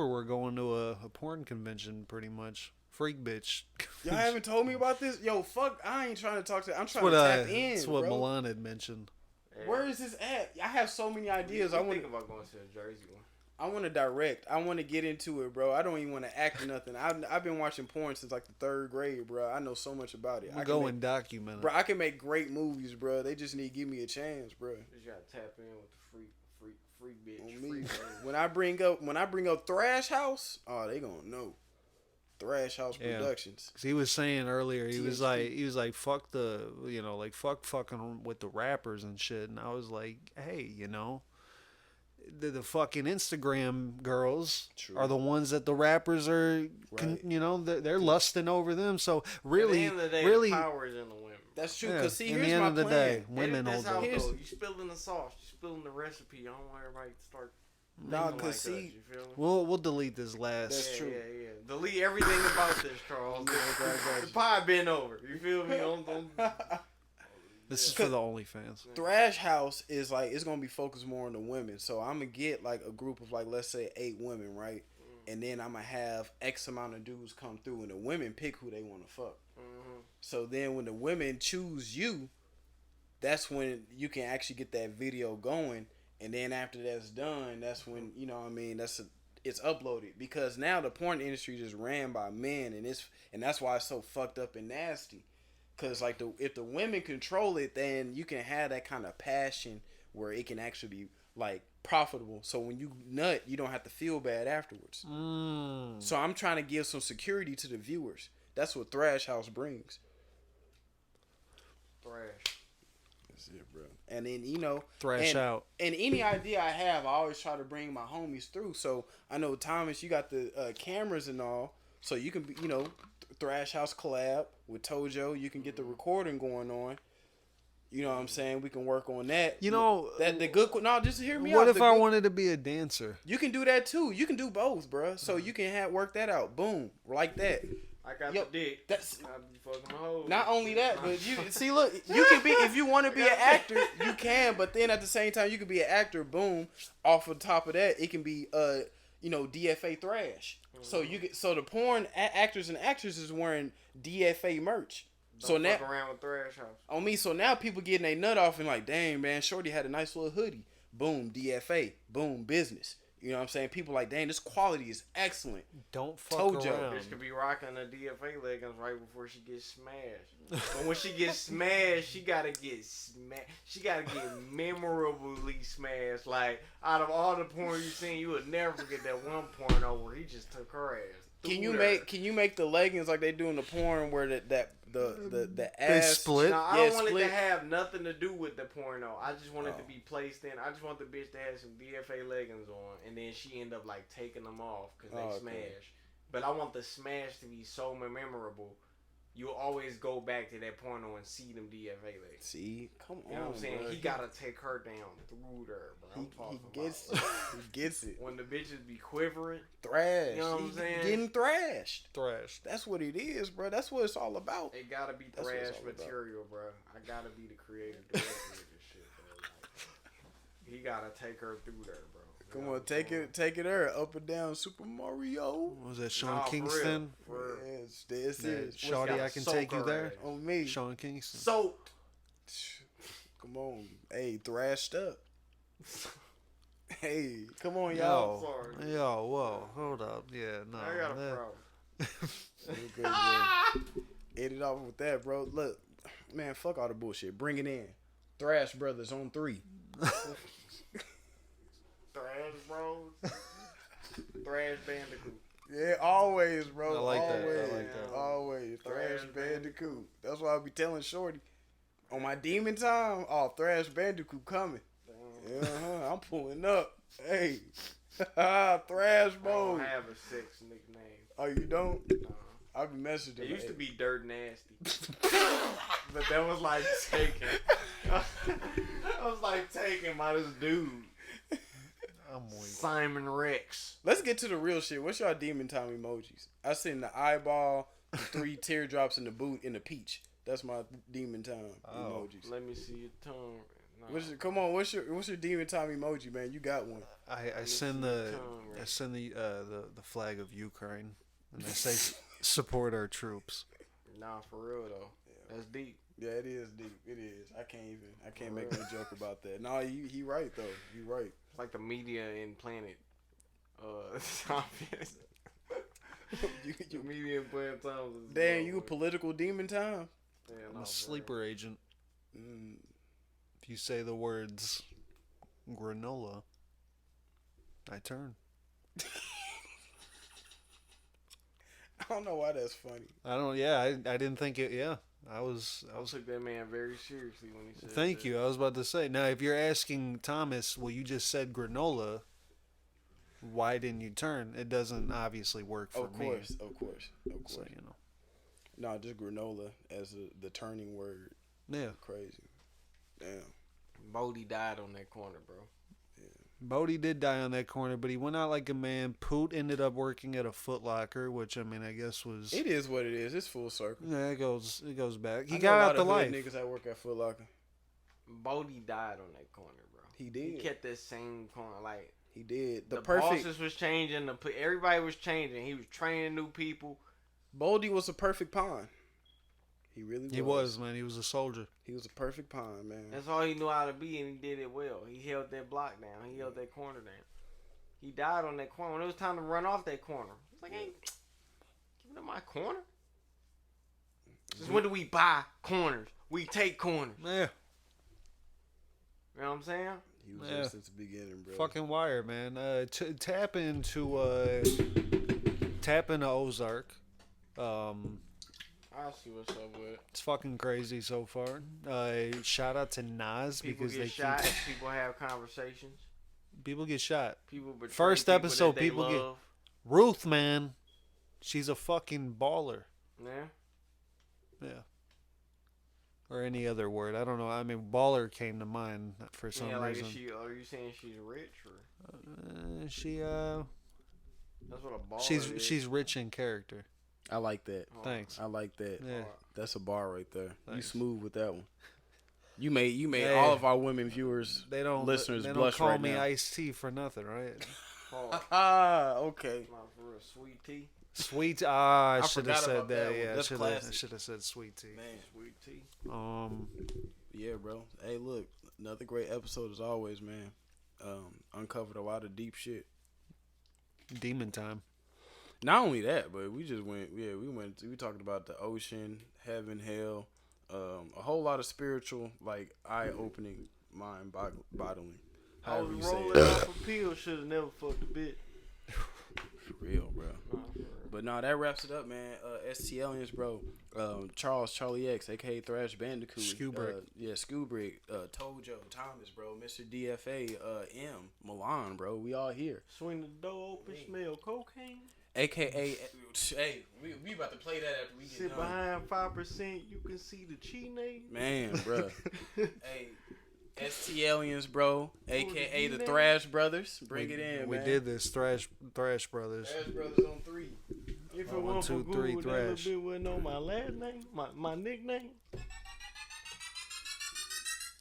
S1: we're going to a porn convention pretty much. Freak bitch.
S2: Y'all haven't told me about this? Yo, fuck, I ain't trying to talk to I'm trying to tap in,
S1: That's what Milan had mentioned.
S2: Yeah. Where is this at? I have so many ideas. I
S3: think about going to the Jersey one.
S2: I want to direct. I want to get into it, bro. I don't even want to act or nothing. I've been watching porn since like the 3rd grade, bro. I know so much about it.
S1: I go and document it.
S2: Bro, I can make great movies, bro. They just need to give me a chance, bro.
S3: You just gotta tap in with the freak bitch. On me.
S2: When I bring up Thrash House, oh, they gonna know. Thrash House Productions.
S1: Cause he was saying earlier, he was like, fuck the, fuck fucking with the rappers and shit. And I was like, hey, the fucking Instagram girls are the ones that the rappers are, they're lusting over them. So really,
S3: at the end of the day, the power is in the women.
S2: That's true. Cause see,
S1: in
S2: here's
S1: the end
S2: my
S1: of the
S2: plan.
S1: day, women hold it.
S3: You spilling the sauce, you spilling the recipe. I don't want everybody to start.
S2: No, cause see,
S1: we'll delete this last.
S2: That's true.
S3: Yeah. Delete everything about this, Charles. The pie been over. You feel me?
S1: This is for the OnlyFans.
S2: Thrash House is like it's gonna be focused more on the women. So I'm gonna get like a group of like let's say 8 women, right? And then I'm gonna have X amount of dudes come through, and the women pick who they want to fuck. So then when the women choose you, that's when you can actually get that video going. And then after that's done, that's when you know what I mean. It's uploaded because now the porn industry just ran by men, and that's why it's so fucked up and nasty. Cause like if the women control it, then you can have that kind of passion where it can actually be like profitable. So when you nut, you don't have to feel bad afterwards. So I'm trying to give some security to the viewers. That's what Thrash House brings.
S3: Thrash.
S2: That's it, bro. And then
S1: thrash out. And
S2: any idea I have, I always try to bring my homies through. So I know Thomas, you got the cameras and all, so you can be Thrash House collab with Tojo. You can get the recording going on. You know what I'm saying? We can work on that. That the good. No, just hear me out.
S1: What if I wanted to be a dancer?
S2: You can do that too. You can do both, bro. So you can work that out. Boom, like that.
S3: I got the dick.
S2: That's
S3: I be fucking my hoes.
S2: Not only that, but you see, look, you can be if you want to be an actor, you can. But then at the same time, you can be an actor. Boom, off of the top of that, it can be DFA thrash. So the porn actors and actresses wearing DFA merch.
S3: Don't fuck around with Thrash House.
S2: On me, so now people getting their nut off and like, dang man, Shorty had a nice little hoodie. Boom, DFA. Boom, business. You know what I'm saying? People like, dang, this quality is excellent.
S1: Don't fuck
S2: Tojo.
S1: around.
S3: Bitch could be rocking the DFA leggings right before she gets smashed. But when she gets smashed, she gotta get smashed. She gotta get memorably smashed. Like, out of all the porn you've seen, you would never forget that one porno where he just took her ass.
S2: Can you make the leggings like they do in the porn where the ass
S1: they split?
S3: No, I don't want it to have nothing to do with the porno. I just want it to be placed in. I just want the bitch to have some DFA leggings on, and then she end up like taking them off because they smash. But I want the smash to be so memorable. You'll always go back to that porno and see them DFA leggings.
S2: See, come on,
S3: you know what I'm saying?
S2: Bro.
S3: He gotta take her down through there, bro.
S2: He gets it. He gets it.
S3: When the bitches be quivering,
S2: thrash.
S3: You know what I'm saying?
S2: Getting thrashed.
S1: Thrashed.
S2: That's what it is, bro. That's what it's all about.
S3: It gotta be thrash material, bro. I gotta be the creative director of this shit, bro. Like, he gotta take her through there, bro.
S2: Come on, take it there, up and down Super Mario.
S1: Was that Sean Kingston?
S3: For real.
S2: Yes, this is.
S1: Shawty, I can take you there.
S2: On me.
S1: Sean Kingston.
S3: Soaked.
S2: Come on. Hey, thrashed up. Hey, come on, y'all.
S1: Yo, whoa, hold up. Yeah, no.
S3: I got a problem.
S2: Edit off with that, bro. Look, man, fuck all the bullshit. Bring it in. Thrash Brothers on 3.
S3: Thrash Bros. Thrash Bandicoot.
S2: Yeah, always, bro.
S1: I like
S2: always.
S1: that. I like that.
S2: Always. Thrash Bandicoot. That's why I be telling Shorty. On my demon time, Thrash Bandicoot coming. Yeah, I'm pulling up. Hey. Thrash mode.
S3: I don't have a sex nickname.
S2: Oh, you don't?
S3: No.
S2: I be messaging.
S3: It used to be Dirt Nasty. But that was like taken. I was like taken by this dude.
S1: I'm weak.
S3: Simon Rex.
S2: Let's get to the real shit. What's y'all demon time emojis? I seen the eyeball, the 3 teardrops in the boot, and the peach. That's my demon time emojis.
S3: Let me see your tongue. No.
S2: Come on, what's your demon time emoji, man? You got one.
S1: I send the flag of Ukraine, and I say support our troops.
S3: Nah, for real though. That's deep.
S2: Yeah, it is deep. It is. I can't make no joke about that. No, he right though. He right.
S3: It's like the media in Planet. You media in Planet Times.
S2: Damn, you a political demon time?
S3: Yeah,
S1: I'm a sleeper agent. If you say the words granola, I turn.
S2: I don't know why that's funny.
S1: I didn't think it. Yeah, I
S3: took that man very seriously when he said.
S1: Thank you. I was about to say. Now, if you're asking Thomas, well, you just said granola. Why didn't you turn? It doesn't obviously work for me.
S2: Of course.
S1: So, you know.
S2: No, just granola as the turning word.
S1: Yeah.
S2: Crazy. Damn.
S3: Bodie died on that corner, bro.
S1: Yeah. Bodie did die on that corner, but he went out like a man. Poot ended up working at a Foot Locker, which I mean, I guess was.
S2: It is what it is. It's full circle.
S1: Yeah, it goes back. He got out the life.
S2: Niggas that work at Foot Locker.
S3: Bodie died on that corner, bro.
S2: He did.
S3: He kept that same corner. Like,
S2: he did.
S3: The bosses was changing. Everybody was changing. He was training new people.
S2: Bodie was a perfect pawn. He really was.
S1: He was, man. He was a soldier.
S2: He was a perfect pawn, man.
S3: That's all he knew how to be, and he did it well. He held that block down. He held that corner down. He died on that corner. When it was time to run off that corner, it's like, hey, give me my corner. Since when do we buy corners? We take corners.
S1: Yeah.
S3: You know what I'm saying?
S2: He was there since the beginning, bro.
S1: Fucking wire, man. Tap into Ozark.
S3: I'll see what's up with it.
S1: It's fucking crazy so far. Shout out to Nas
S3: People
S1: because
S3: get shot. People have conversations.
S1: People get shot.
S3: People betray
S1: First
S3: people
S1: episode,
S3: that they
S1: people
S3: love.
S1: get Ruth, man. She's a fucking baller.
S3: Yeah.
S1: Yeah. Or any other word. I don't know. I mean, baller came to mind for some reason.
S3: Are you saying she's rich
S1: or?
S3: That's what a baller is.
S1: She's rich in character.
S2: I like that.
S1: Thanks.
S2: I like that.
S1: Yeah.
S2: That's a bar right there.
S1: Thanks.
S2: You smooth with that one. You made all of our women viewers, listeners
S1: they
S2: blush right now.
S1: They don't call me Iced Tea for nothing, right?
S2: Okay.
S3: My for real sweet tea.
S1: Sweet. I should have said that.
S2: Yeah,
S1: I should have said sweet tea.
S3: Man, sweet tea.
S2: Yeah, bro. Hey, look, another great episode as always, man. Uncovered a lot of deep shit.
S1: Demon time.
S2: Not only that, but we just went. Yeah, we talked about the ocean, heaven, hell, a whole lot of spiritual, like eye-opening, mind-boggling.
S3: I was rolling off a pill. Should have never fucked a bitch.
S2: For real, bro. But no, that wraps it up, man. STLiens, bro. Charlie X, aka Thrash Bandicoot.
S1: Skubrick.
S2: Skubrick. Tojo, Thomas, bro. Mr. DFA, M, Milan, bro. We all here.
S3: Swing the door open, smell cocaine.
S2: AKA, hey, we about to play that after we get
S3: Sit
S2: done.
S3: behind 5%, you can see the cheating.
S2: Man, bro. Hey, STLiens, bro. AKA the Thrash Brothers. Bring it in,
S1: we
S2: man.
S1: We did this, Thrash Brothers.
S2: Thrash Brothers on 3.
S3: If it
S1: 1,
S3: wasn't
S1: 2,
S3: for
S1: 3,
S3: Google,
S1: Thrash.
S3: that little bit wouldn't know my last name, my nickname.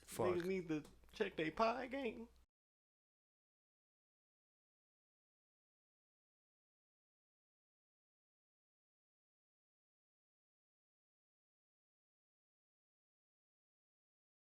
S1: Fuck.
S3: Niggas need to check their pie game.